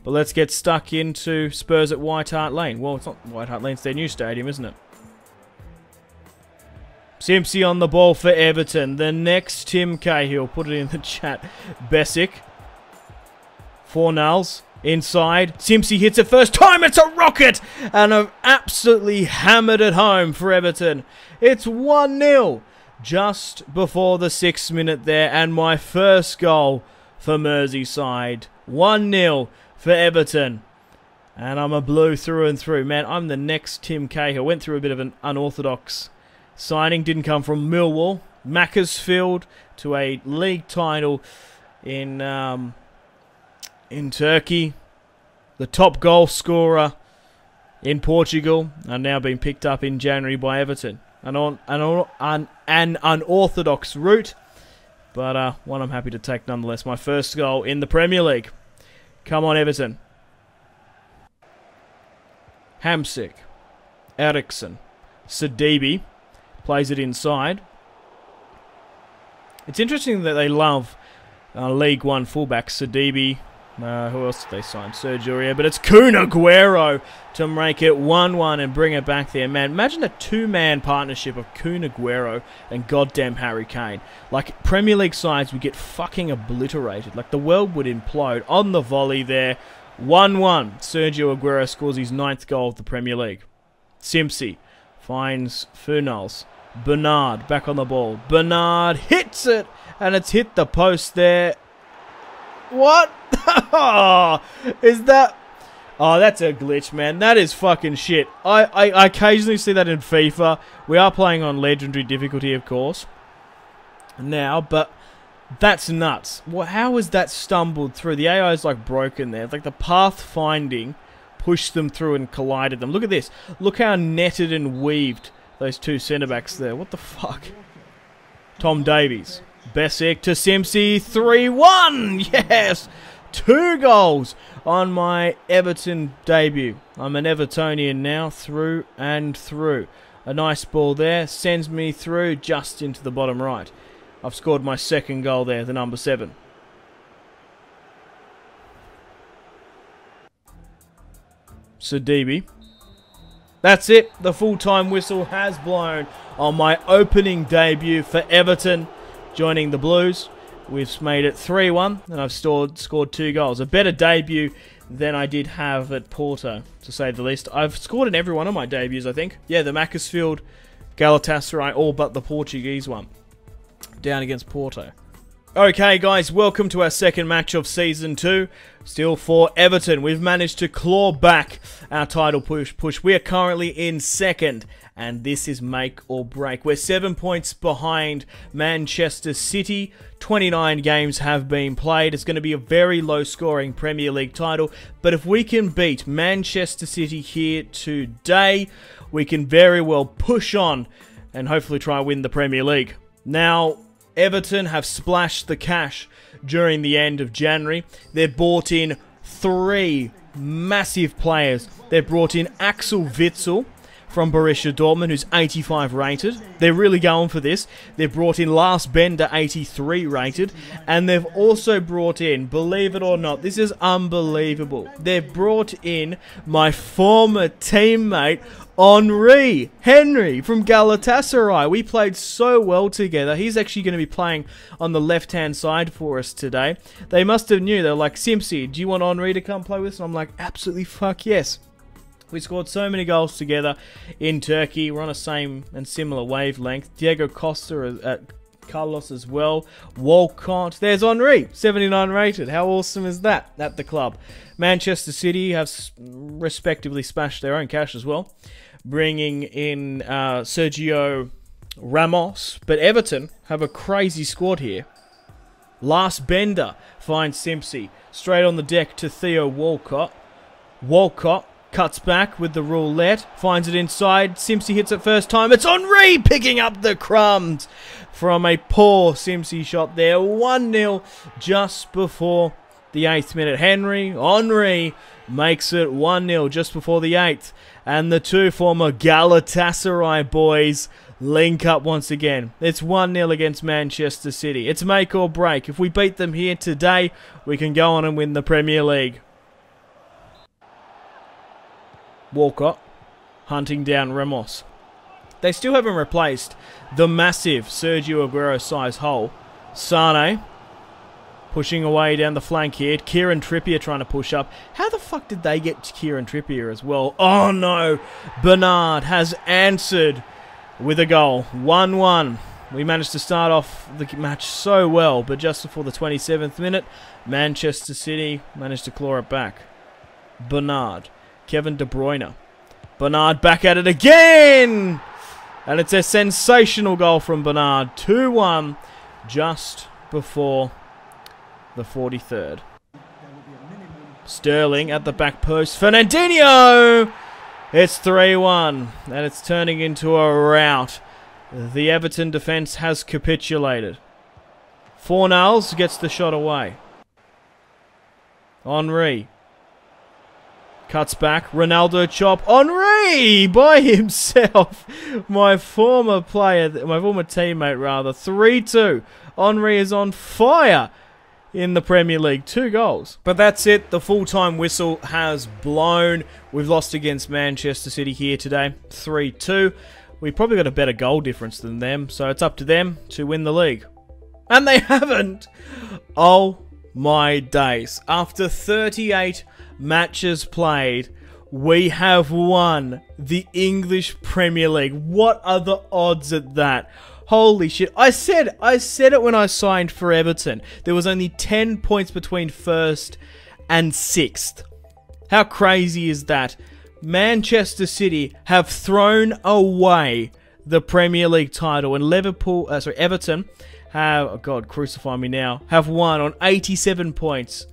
But let's get stuck into Spurs at White Hart Lane. Well, it's not White Hart Lane, it's their new stadium, isn't it? Simpzy on the ball for Everton. The next Tim Cahill. Put it in the chat. Besic. 4-0. Inside. Simpzy hits it first time. It's a rocket! And I've absolutely hammered it home for Everton. It's 1-0. Just before the 6th minute there. And my first goal for Merseyside. 1-0 for Everton. And I'm a blue through and through. Man, I'm the next Tim Cahill. Went through a bit of an unorthodox signing. Didn't come from Millwall. Macclesfield to a league title in Turkey. The top goal scorer in Portugal. And now being picked up in January by Everton. An unorthodox route. But one I'm happy to take nonetheless. My first goal in the Premier League. Come on, Everton. Hamsik. Eriksson. Sidibe. Plays it inside. It's interesting that they love League One fullback Sidibe. Who else did they sign? Sergio Aurier. But it's Kun Aguero to make it 1-1 and bring it back there. Man, imagine a two-man partnership of Kun Aguero and goddamn Harry Kane. Like, Premier League sides would get fucking obliterated. Like, the world would implode. On the volley there. 1-1. Sergio Aguero scores his 9th goal of the Premier League. Simpzy finds Furnals. Bernard back on the ball. Bernard hits it, and it's hit the post there. What? Is that... Oh, that's a glitch, man. That is fucking shit. I occasionally see that in FIFA. We are playing on legendary difficulty, of course, now, but that's nuts. How is that stumbled through? The AI is like broken there. It's like the pathfinding pushed them through and collided them. Look at this. Look how netted and weaved those two centre-backs there. What the fuck? Tom Davies. Besic to Simpzy. 3-1! Yes! 2 goals on my Everton debut. I'm an Evertonian now, through and through. A nice ball there. Sends me through just into the bottom right. I've scored my 2nd goal there, the number 7. Sidibe. That's it. The full-time whistle has blown on my opening debut for Everton, joining the Blues. We've made it 3-1, and I've scored 2 goals. A better debut than I did have at Porto, to say the least. I've scored in every one of my debuts, I think. Yeah, the Macclesfield, Galatasaray, all but the Portuguese one, down against Porto. Okay, guys, welcome to our 2nd match of Season 2. Still for Everton. We've managed to claw back our title push. We are currently in 2nd, and this is make or break. We're 7 points behind Manchester City. 29 games have been played. It's going to be a very low-scoring Premier League title, but if we can beat Manchester City here today, we can very well push on and hopefully try and win the Premier League. Now, Everton have splashed the cash during the end of January. They've bought in 3 massive players. They've brought in Axel Witsel from Borussia Dortmund, who's 85 rated. They're really going for this. They've brought in Lars Bender, 83 rated. And they've also brought in, believe it or not, this is unbelievable, they've brought in my former teammate, Henry from Galatasaray. We played so well together. He's actually going to be playing on the left-hand side for us today. They must have knew. They were like, Simpzy, do you want Henry to come play with us? And I'm like, absolutely fuck yes. We scored so many goals together in Turkey. We're on a same and similar wavelength. Diego Costa at Carlos as well. Walcott. There's Henry, 79 rated. How awesome is that at the club? Manchester City have respectively splashed their own cash as well, bringing in Sergio Ramos. But Everton have a crazy squad here. Lars Bender finds Simpzy. Straight on the deck to Theo Walcott. Walcott cuts back with the roulette. Finds it inside. Simpzy hits it first time. It's Henry picking up the crumbs from a poor Simpzy shot there. 1-0 just before the 8th minute. Henry makes it 1-0 just before the 8th. And the two former Galatasaray boys link up once again. It's 1-0 against Manchester City. It's make or break. If we beat them here today, we can go on and win the Premier League. Walcott hunting down Ramos. They still haven't replaced the massive Sergio Aguero-sized hole. Sane pushing away down the flank here. Kieran Trippier trying to push up. How the fuck did they get Kieran Trippier as well? Oh no! Bernard has answered with a goal. 1-1. We managed to start off the match so well, but just before the 27th minute, Manchester City managed to claw it back. Bernard. Kevin De Bruyne. Bernard back at it again! And it's a sensational goal from Bernard. 2-1 just before the 43rd. Sterling at the back post. Fernandinho! It's 3-1. And it's turning into a rout. The Everton defence has capitulated. Fornals gets the shot away. Henry. Cuts back. Ronaldo chop. Henry by himself. My former teammate rather. 3-2. Henry is on fire in the Premier League. 2 goals. But that's it. The full-time whistle has blown. We've lost against Manchester City here today. 3-2. We probably got a better goal difference than them. So it's up to them to win the league. And they haven't. Oh my days. After 38 matches played, we have won the English Premier League. What are the odds at that? Holy shit. I said it when I signed for Everton. There was only 10 points between 1st and 6th. How crazy is that? Manchester City have thrown away the Premier League title, and Everton have, oh God, crucify me now, have won on 87 points.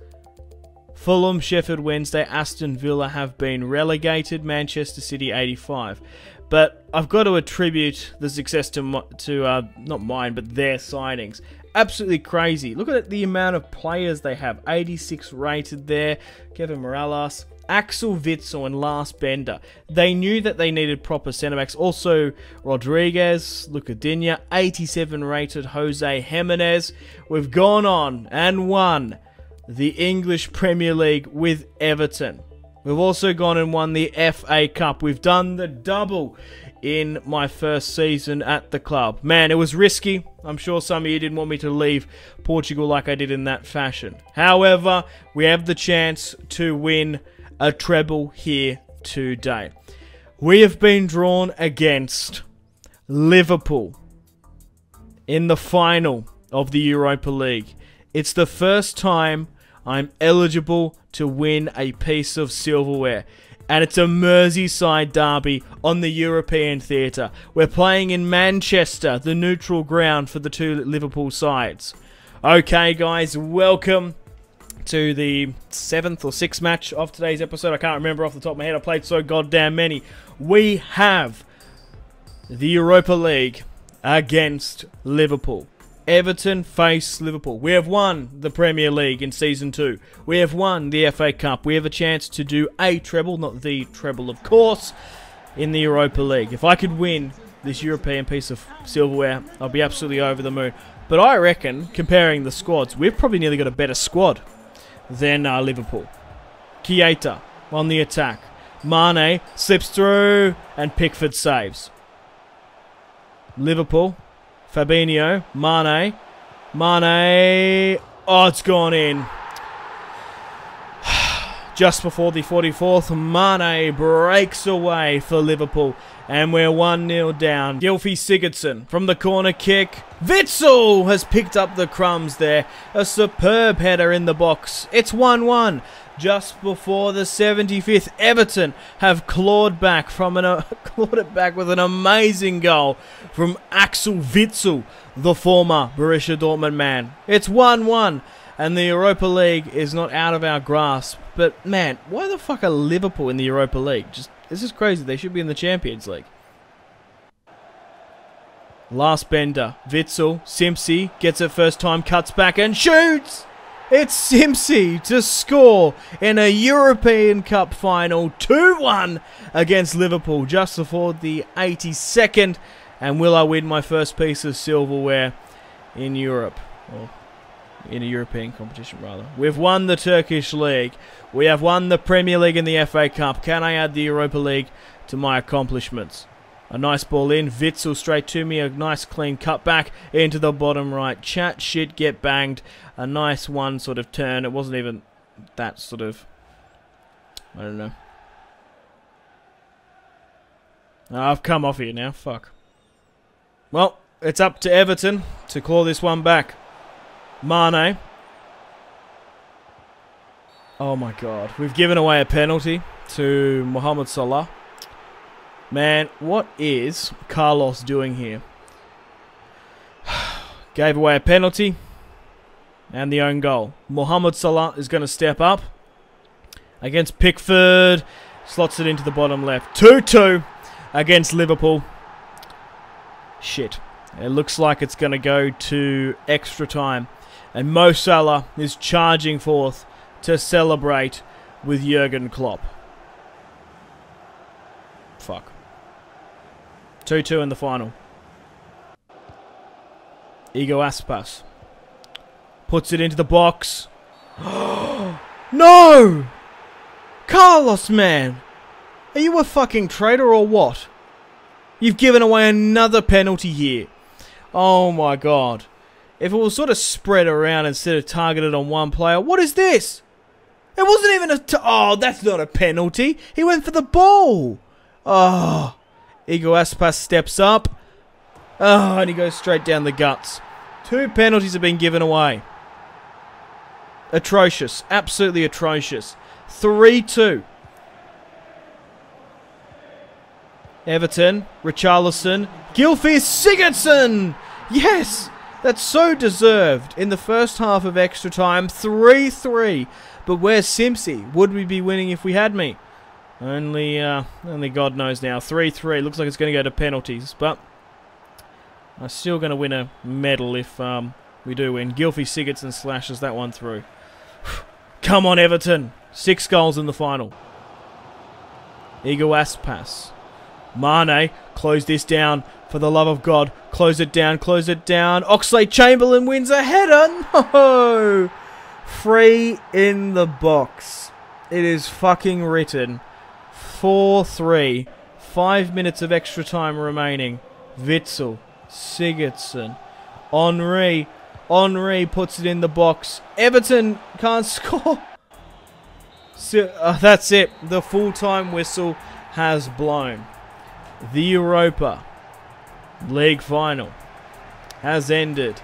Fulham, Sheffield Wednesday, Aston Villa have been relegated. Manchester City 85. But I've got to attribute the success to not mine, but their signings. Absolutely crazy. Look at the amount of players they have. 86 rated there. Kevin Morales, Axel Witsel and Lars Bender. They knew that they needed proper centre-backs. Also, Rodriguez, Lucadinha, 87 rated Jose Jimenez. We've gone on and won the English Premier League with Everton. We've also gone and won the FA Cup. We've done the double in my first season at the club. Man, it was risky. I'm sure some of you didn't want me to leave Portugal like I did in that fashion. However, we have the chance to win a treble here today. We have been drawn against Liverpool in the final of the Europa League. It's the first time I'm eligible to win a piece of silverware. And it's a Merseyside derby on the European theatre. We're playing in Manchester, the neutral ground for the two Liverpool sides. Okay, guys, welcome to the 7th or 6th match of today's episode. I can't remember off the top of my head. I played so goddamn many. We have the Europa League against Liverpool. Everton face Liverpool. We have won the Premier League in Season 2. We have won the FA Cup. We have a chance to do a treble, not the treble of course, in the Europa League. If I could win this European piece of silverware, I'll be absolutely over the moon. But I reckon, comparing the squads, we've probably nearly got a better squad than Liverpool. Keita on the attack. Mane slips through and Pickford saves. Liverpool. Fabinho, Mane, oh, it's gone in. Just before the 44th, Mane breaks away for Liverpool, and we're 1-0 down. Gylfi Sigurdsson from the corner kick. Witsel has picked up the crumbs there. A superb header in the box. It's 1-1. Just before the 75th, Everton have clawed back it back with an amazing goal from Axel Witsel, the former Borussia Dortmund man. It's 1-1, and the Europa League is not out of our grasp. But man, why the fuck are Liverpool in the Europa League? This is crazy. They should be in the Champions League. Last Bender, Witsel, Simpzy gets it first time, cuts back and shoots. It's Simpzy to score in a European Cup final, 2-1 against Liverpool, just before the 82nd. And will I win my first piece of silverware in Europe? Or in a European competition, rather. We've won the Turkish League. We have won the Premier League and the FA Cup. Can I add the Europa League to my accomplishments? A nice ball in. Witsel straight to me. A nice clean cut back into the bottom right. Chat shit, get banged. A nice one sort of turn. It wasn't even that sort of... I don't know. I've come off here now. Fuck. Well, it's up to Everton to claw this one back. Mane. Oh my god. We've given away a penalty to Mohamed Salah. Man, what is Carlos doing here? Gave away a penalty and the own goal. Mohamed Salah is going to step up against Pickford. Slots it into the bottom left. 2-2 against Liverpool. Shit. It looks like it's going to go to extra time. And Mo Salah is charging forth to celebrate with Jurgen Klopp. Fuck. 2-2 in the final. Ego Aspas puts it into the box. No! Carlos, man! Are you a fucking traitor or what? You've given away another penalty here. Oh my god. If it was sort of spread around instead of targeted on one player. What is this? It wasn't even a... Oh, that's not a penalty. He went for the ball. Oh. Ego Aspas steps up. Oh, and he goes straight down the guts. 2 penalties have been given away. Atrocious. Absolutely atrocious. 3-2. Everton. Richarlison. Gylfi Sigurdsson. Yes! That's so deserved. In the first half of extra time. 3-3. But where's Simpzy? Would we be winning if we had me? Only God knows now. 3-3. Looks like it's going to go to penalties. But I'm still going to win a medal if we do win. Gylfi Sigurdsson slashes that one through. Come on, Everton. 6 goals in the final. Ego Aspas. Mane. Close this down. For the love of God. Close it down. Close it down. Oxlade-Chamberlain wins a header. No! Free in the box. It is fucking written. 4-3. 5 minutes of extra time remaining. Witsel. Sigurdsson. Henry. Henry puts it in the box. Everton can't score. That's it. The full-time whistle has blown. The Europa League final has ended.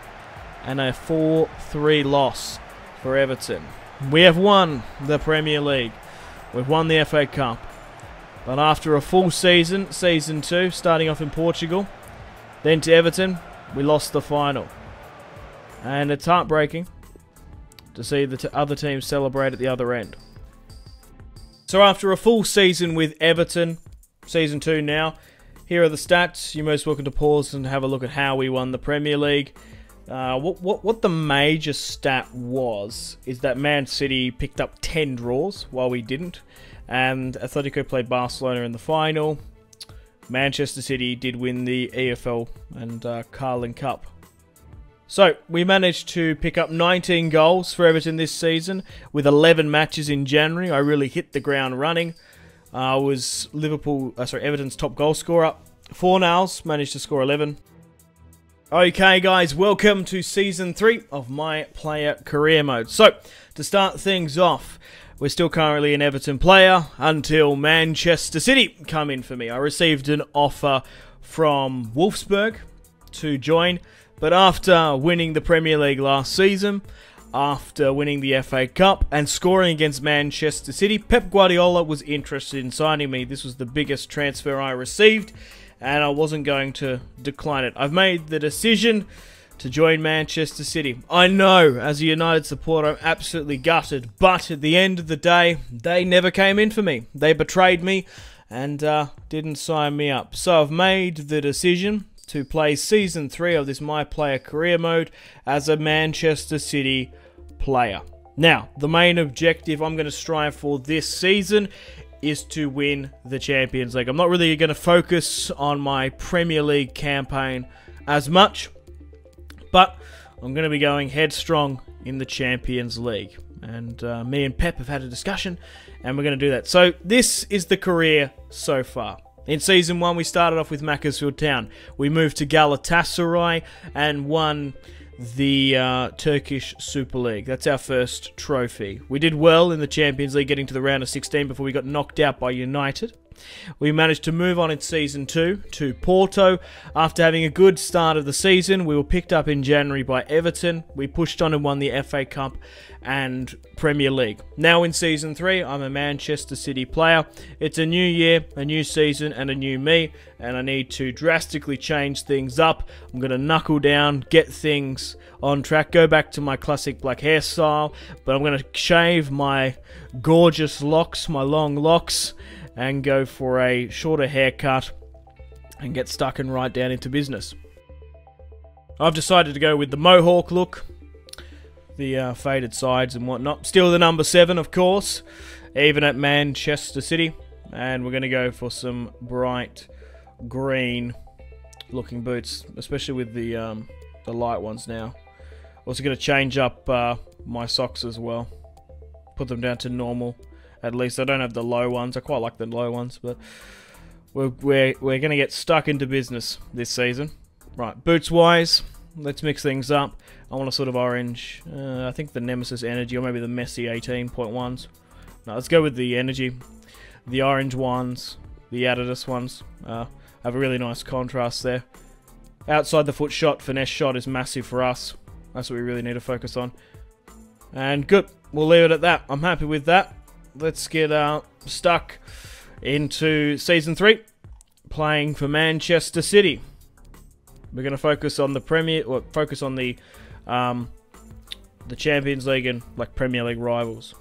And a 4-3 loss for Everton. We have won the Premier League. We've won the FA Cup. But after a full season, Season 2, starting off in Portugal, then to Everton, we lost the final. And it's heartbreaking to see the other teams celebrate at the other end. So after a full season with Everton, Season 2 now, here are the stats. You're most welcome to pause and have a look at how we won the Premier League. What the major stat was is that Man City picked up 10 draws while we didn't. And Atletico played Barcelona in the final. Manchester City did win the EFL and Carling Cup. So, we managed to pick up 19 goals for Everton this season with 11 matches in January. I really hit the ground running. I was Everton's top goal scorer. Fornals managed to score 11. Okay guys, welcome to Season 3 of my player career mode. So, to start things off, we're still currently an Everton player until Manchester City come in for me. I received an offer from Wolfsburg to join, but after winning the Premier League last season, after winning the FA Cup and scoring against Manchester City, Pep Guardiola was interested in signing me. This was the biggest transfer I received, and I wasn't going to decline it. I've made the decision to join Manchester City. I know, as a United supporter, I'm absolutely gutted, but at the end of the day, they never came in for me. They betrayed me and didn't sign me up. So I've made the decision to play Season 3 of this My Player Career Mode as a Manchester City player. Now, the main objective I'm going to strive for this season is to win the Champions League. I'm not really going to focus on my Premier League campaign as much, but I'm going to be going headstrong in the Champions League. And me and Pep have had a discussion, and we're going to do that. So this is the career so far. In Season 1, we started off with Macclesfield Town. We moved to Galatasaray and won the Turkish Super League. That's our first trophy. We did well in the Champions League, getting to the round of 16 before we got knocked out by United. We managed to move on in Season 2 to Porto. After having a good start of the season, we were picked up in January by Everton. We pushed on and won the FA Cup and Premier League. Now in Season 3, I'm a Manchester City player. It's a new year, a new season, and a new me, and I need to drastically change things up. I'm going to knuckle down, get things on track, go back to my classic black hairstyle, but I'm going to shave my gorgeous locks, my long locks, and go for a shorter haircut and get stuck and right down into business. I've decided to go with the mohawk look, the faded sides and whatnot. Still the number 7, of course, even at Manchester City. And we're going to go for some bright green looking boots, especially with the light ones now. Also going to change up my socks as well. Put them down to normal. At least I don't have the low ones. I quite like the low ones, but we're going to get stuck into business this season. Right, boots wise, let's mix things up. I want a sort of orange. I think the Nemesis Energy, or maybe the Messy 18.1s. No, let's go with the Energy. The orange ones, the Adidas ones, have a really nice contrast there. Outside the foot shot, finesse shot is massive for us. That's what we really need to focus on. And good, we'll leave it at that. I'm happy with that. Let's get stuck into Season 3, playing for Manchester City. We're going to focus on the the Champions League and like Premier League rivals.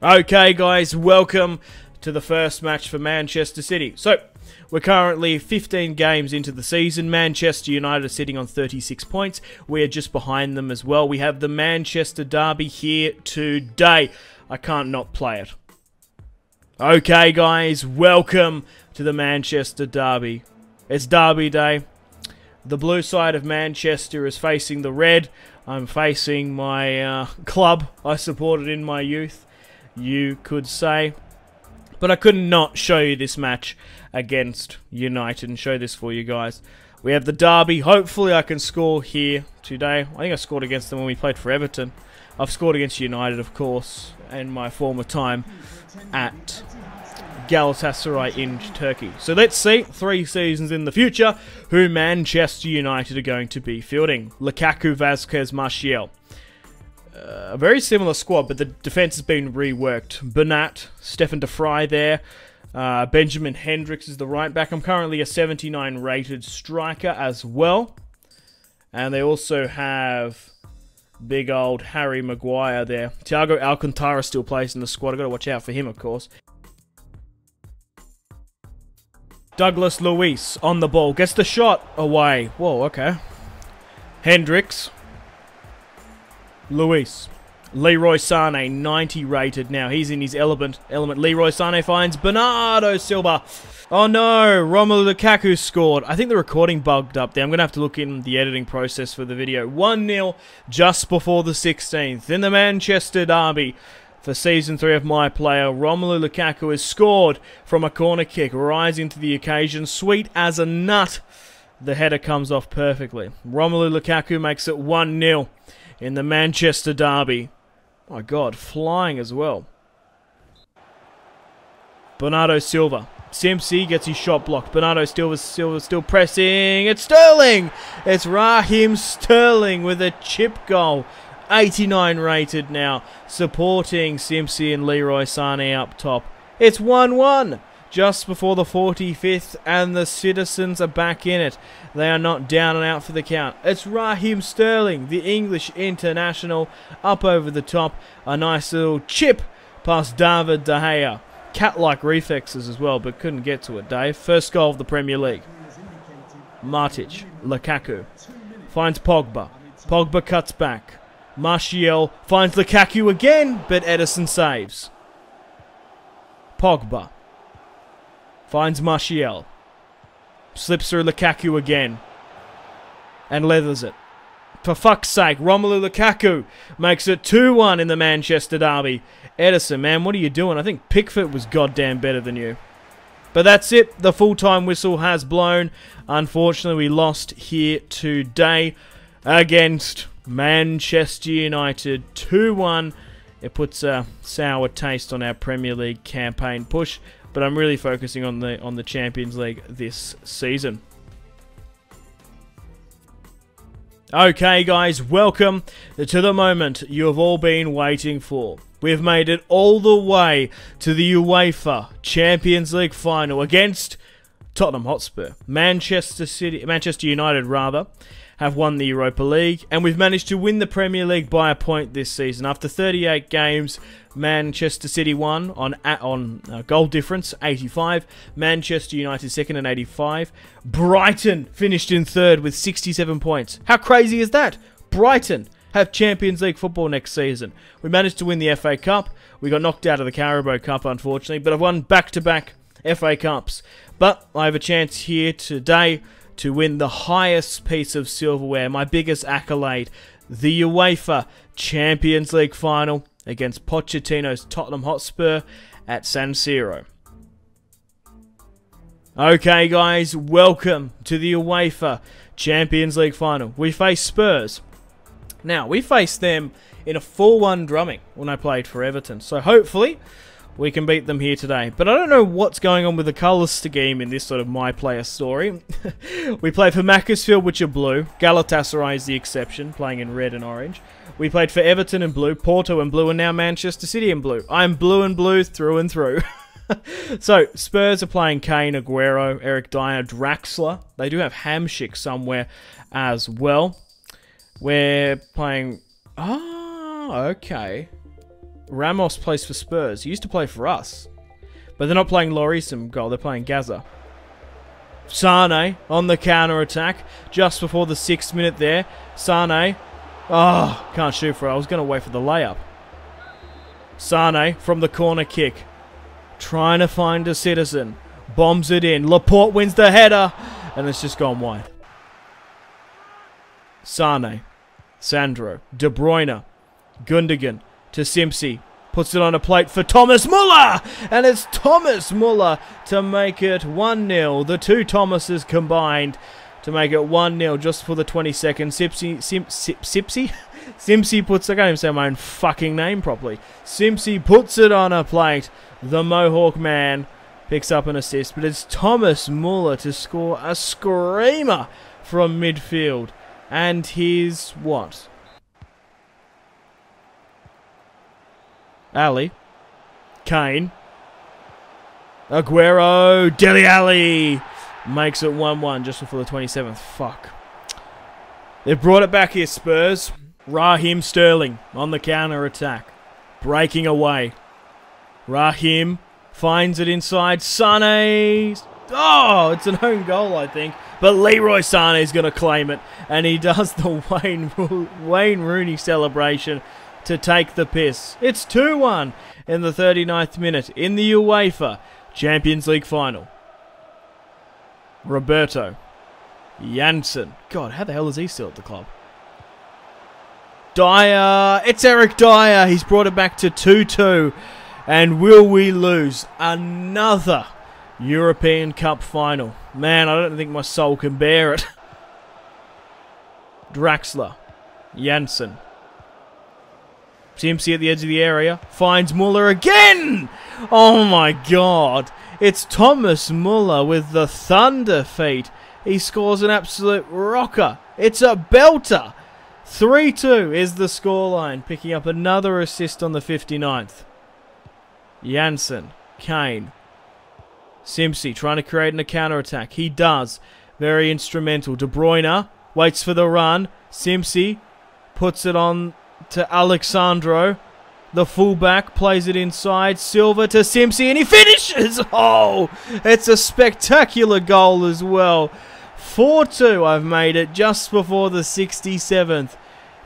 Okay, guys, welcome to the first match for Manchester City. So, we're currently 15 games into the season. Manchester United are sitting on 36 points. We're just behind them as well. We have the Manchester Derby here today. I can't not play it. Okay, guys, welcome to the Manchester Derby. It's Derby Day. The blue side of Manchester is facing the red. I'm facing my club I supported in my youth, you could say. But I could not show you this match against United and show this for you guys. We have the Derby. Hopefully I can score here today. I think I scored against them when we played for Everton. I've scored against United, of course, in my former time at Galatasaray in Turkey. So let's see, 3 seasons in the future, who Manchester United are going to be fielding. Lukaku, Vazquez, Martial. A very similar squad, but the defence has been reworked. Bernat, Stefan de Vrij there. Benjamin Hendricks is the right back. I'm currently a 79 rated striker as well. And they also have big old Harry Maguire there. Thiago Alcantara still plays in the squad. I've got to watch out for him, of course. Douglas Luiz on the ball. Gets the shot away. Whoa, okay. Hendricks. Luiz. Leroy Sané, 90 rated now. He's in his element. Leroy Sané finds Bernardo Silva. Oh no, Romelu Lukaku scored. I think the recording bugged up there. I'm going to have to look in the editing process for the video. 1-0 just before the 16th. In the Manchester Derby for Season 3 of my player, Romelu Lukaku has scored from a corner kick, rising to the occasion. Sweet as a nut. The header comes off perfectly. Romelu Lukaku makes it 1-0 in the Manchester Derby. My God, flying as well. Bernardo Silva. Simpzy gets his shot blocked. Bernardo Silva still pressing. It's Sterling! It's Raheem Sterling with a chip goal. 89 rated now. Supporting Simpzy and Leroy Sané up top. It's 1-1. Just before the 45th, and the Citizens are back in it. They are not down and out for the count. It's Raheem Sterling, the English international, up over the top. A nice little chip past David De Gea. Cat-like reflexes as well, but couldn't get to it, Dave. First goal of the Premier League. Matic, Lukaku, finds Pogba. Pogba cuts back. Martial finds Lukaku again, but Edison saves. Pogba finds Martial. Slips through Lukaku again. And leathers it. For fuck's sake, Romelu Lukaku makes it 2-1 in the Manchester derby. Edison, man, what are you doing? I think Pickford was goddamn better than you. But that's it. The full-time whistle has blown. Unfortunately, we lost here today against Manchester United. 2-1. It puts a sour taste on our Premier League campaign push. But I'm really focusing on the Champions League this season. Okay guys, welcome to the moment you have all been waiting for. We've made it all the way to the Uefa Champions League final against Tottenham Hotspur. Manchester United have won the Europa League, and we've managed to win the Premier League by a point this season. After 38 games, Manchester City won on goal difference, 85. Manchester United second and 85. Brighton finished in third with 67 points. How crazy is that? Brighton have Champions League football next season. We managed to win the FA Cup. We got knocked out of the Carabao Cup, unfortunately, but I've won back-to-back FA Cups. But I have a chance here today to win the highest piece of silverware, my biggest accolade, the UEFA Champions League final against Pochettino's Tottenham Hotspur at San Siro. Okay guys, welcome to the UEFA Champions League final. We face Spurs. Now, we faced them in a 4-1 drumming when I played for Everton, so hopefully we can beat them here today. But I don't know what's going on with the colour scheme in this sort of my player story. We played for Macclesfield, which are blue. Galatasaray is the exception, playing in red and orange. We played for Everton in blue, Porto in blue, and now Manchester City in blue. I'm blue and blue through and through. So, Spurs are playing Kane, Aguero, Eric Dyer, Draxler. They do have Hamsik somewhere as well. We're playing... Oh, okay. Ramos plays for Spurs. He used to play for us. But they're not playing Lloris in goal. They're playing Gaza. Sane on the counter-attack. Just before the 6th minute there. Sane. Oh, can't shoot for it. I was going to wait for the layup. Sane from the corner kick. Trying to find a citizen. Bombs it in. Laporte wins the header. And it's just gone wide. Sane. Sandro. De Bruyne. Gundogan. To Simpzy, puts it on a plate for Thomas Muller, and it's Thomas Muller to make it 1-0. The two Thomases combined to make it 1-0 just for the 22nd. Simpzy puts, I can't even say my own fucking name properly. Simpzy puts it on a plate. The Mohawk man picks up an assist, but it's Thomas Muller to score a screamer from midfield. And here's what? Ali, Kane, Aguero, Dele Alli makes it 1-1 just before the 27th. Fuck. They've brought it back here, Spurs. Raheem Sterling on the counter-attack. Breaking away. Raheem finds it inside. Sane. Oh, it's an own goal, I think. But Leroy Sane is going to claim it. And he does the Wayne Rooney celebration to take the piss. It's 2-1 in the 39th minute in the UEFA Champions League final. Roberto Janssen. God, how the hell is he still at the club? Dyer. It's Eric Dyer. He's brought it back to 2-2. And will we lose another European Cup final? Man, I don't think my soul can bear it. Draxler. Janssen. Simpzy at the edge of the area. Finds Muller again! Oh my god. It's Thomas Muller with the thunder feet. He scores an absolute rocker. It's a belter. 3-2 is the scoreline. Picking up another assist on the 59th. Janssen. Kane. Simpzy trying to create a counter-attack. He does. Very instrumental. De Bruyne waits for the run. Simpzy puts it on to Alexandro. The fullback plays it inside. Silva to Simpzy and he finishes! Oh! It's a spectacular goal as well. 4-2 I've made it just before the 67th.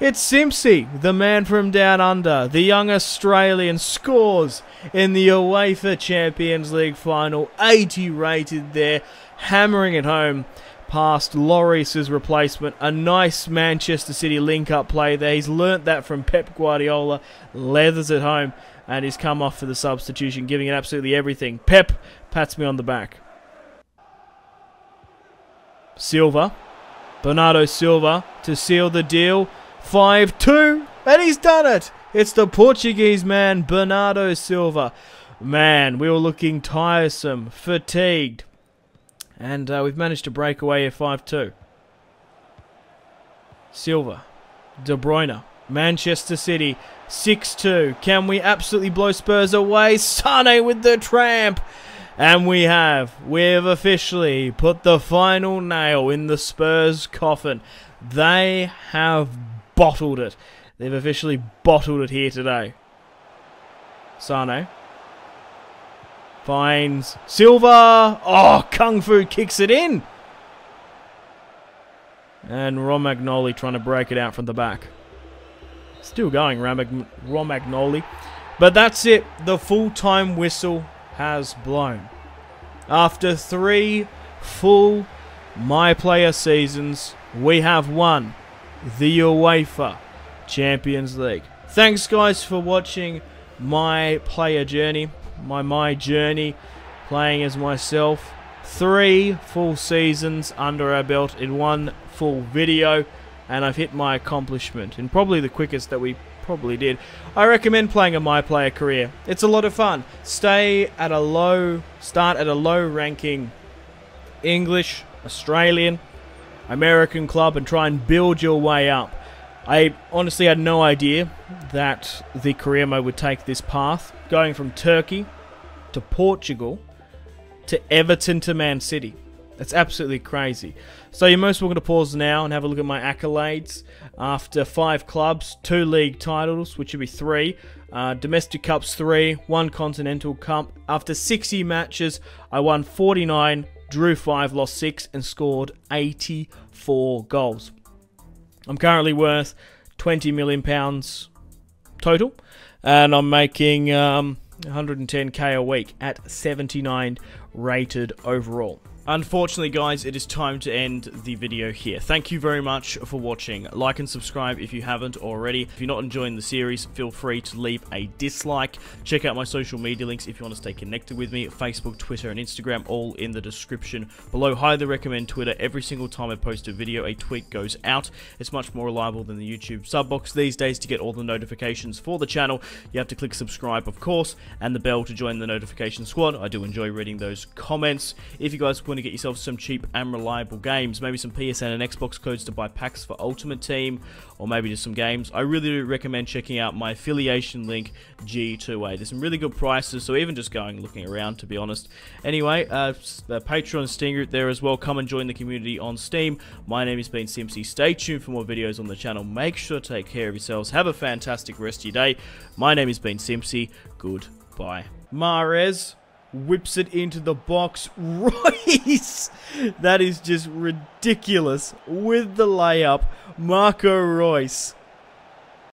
It's Simpzy, the man from down under. The young Australian scores in the Uefa Champions League final. 80 rated there, hammering it home past Lloris's replacement. A nice Manchester City link-up play there. He's learnt that from Pep Guardiola. Leathers it home, and he's come off for the substitution, giving it absolutely everything. Pep pats me on the back. Silva. Bernardo Silva to seal the deal. 5-2, and he's done it. It's the Portuguese man, Bernardo Silva. Man, we were looking tiresome, fatigued, and we've managed to break away at 5-2. Silva, De Bruyne, Manchester City, 6-2. Can we absolutely blow Spurs away? Sane with the tramp. And we've officially put the final nail in the Spurs coffin. They have bottled it. They've officially bottled it here today. Sane finds Silva. Oh, Kung Fu kicks it in. And Romagnoli trying to break it out from the back. Still going, Romagnoli. But that's it. The full-time whistle has blown. After 3 full My Player seasons, we have won the UEFA Champions League. Thanks guys for watching my player journey, my journey playing as myself. 3 full seasons under our belt in 1 full video, and I've hit my accomplishment in probably the quickest that we probably did. I recommend playing a My Player career. It's a lot of fun. Start at a low ranking English, Australian, American club and try and build your way up. I honestly had no idea that the career mode would take this path, going from Turkey to Portugal to Everton to Man City. That's absolutely crazy. So you're most welcome to pause now and have a look at my accolades. After 5 clubs, 2 league titles, which would be 3, domestic cups 3, 1 continental cup. After 60 matches, I won 49, drew 5, lost 6, and scored 84 goals. I'm currently worth £20 million total, and I'm making 110k a week at 79 rated overall. Unfortunately guys, it is time to end the video here. Thank you very much for watching. Like and subscribe if you haven't already. If you're not enjoying the series, feel free to leave a dislike. Check out my social media links if you want to stay connected with me. Facebook, Twitter and Instagram, all in the description below. Highly recommend Twitter. Every single time I post a video, a tweet goes out. It's much more reliable than the YouTube sub box these days. To get all the notifications for the channel, you have to click subscribe, of course, and the bell to join the notification squad. I do enjoy reading those comments. If you guys want to get yourself some cheap and reliable games, maybe some PSN and Xbox codes to buy packs for Ultimate Team, or maybe just some games, I really do recommend checking out my affiliation link G2A. There's some really good prices, so even just going looking around, to be honest. Anyway, the Patreon Steam group there as well. Come and join the community on Steam. My name has been Simpzy. Stay tuned for more videos on the channel. Make sure to take care of yourselves. Have a fantastic rest of your day. My name has been Simpzy. Goodbye. Mahrez whips it into the box. Royce! That is just ridiculous. With the layup, Marco Reus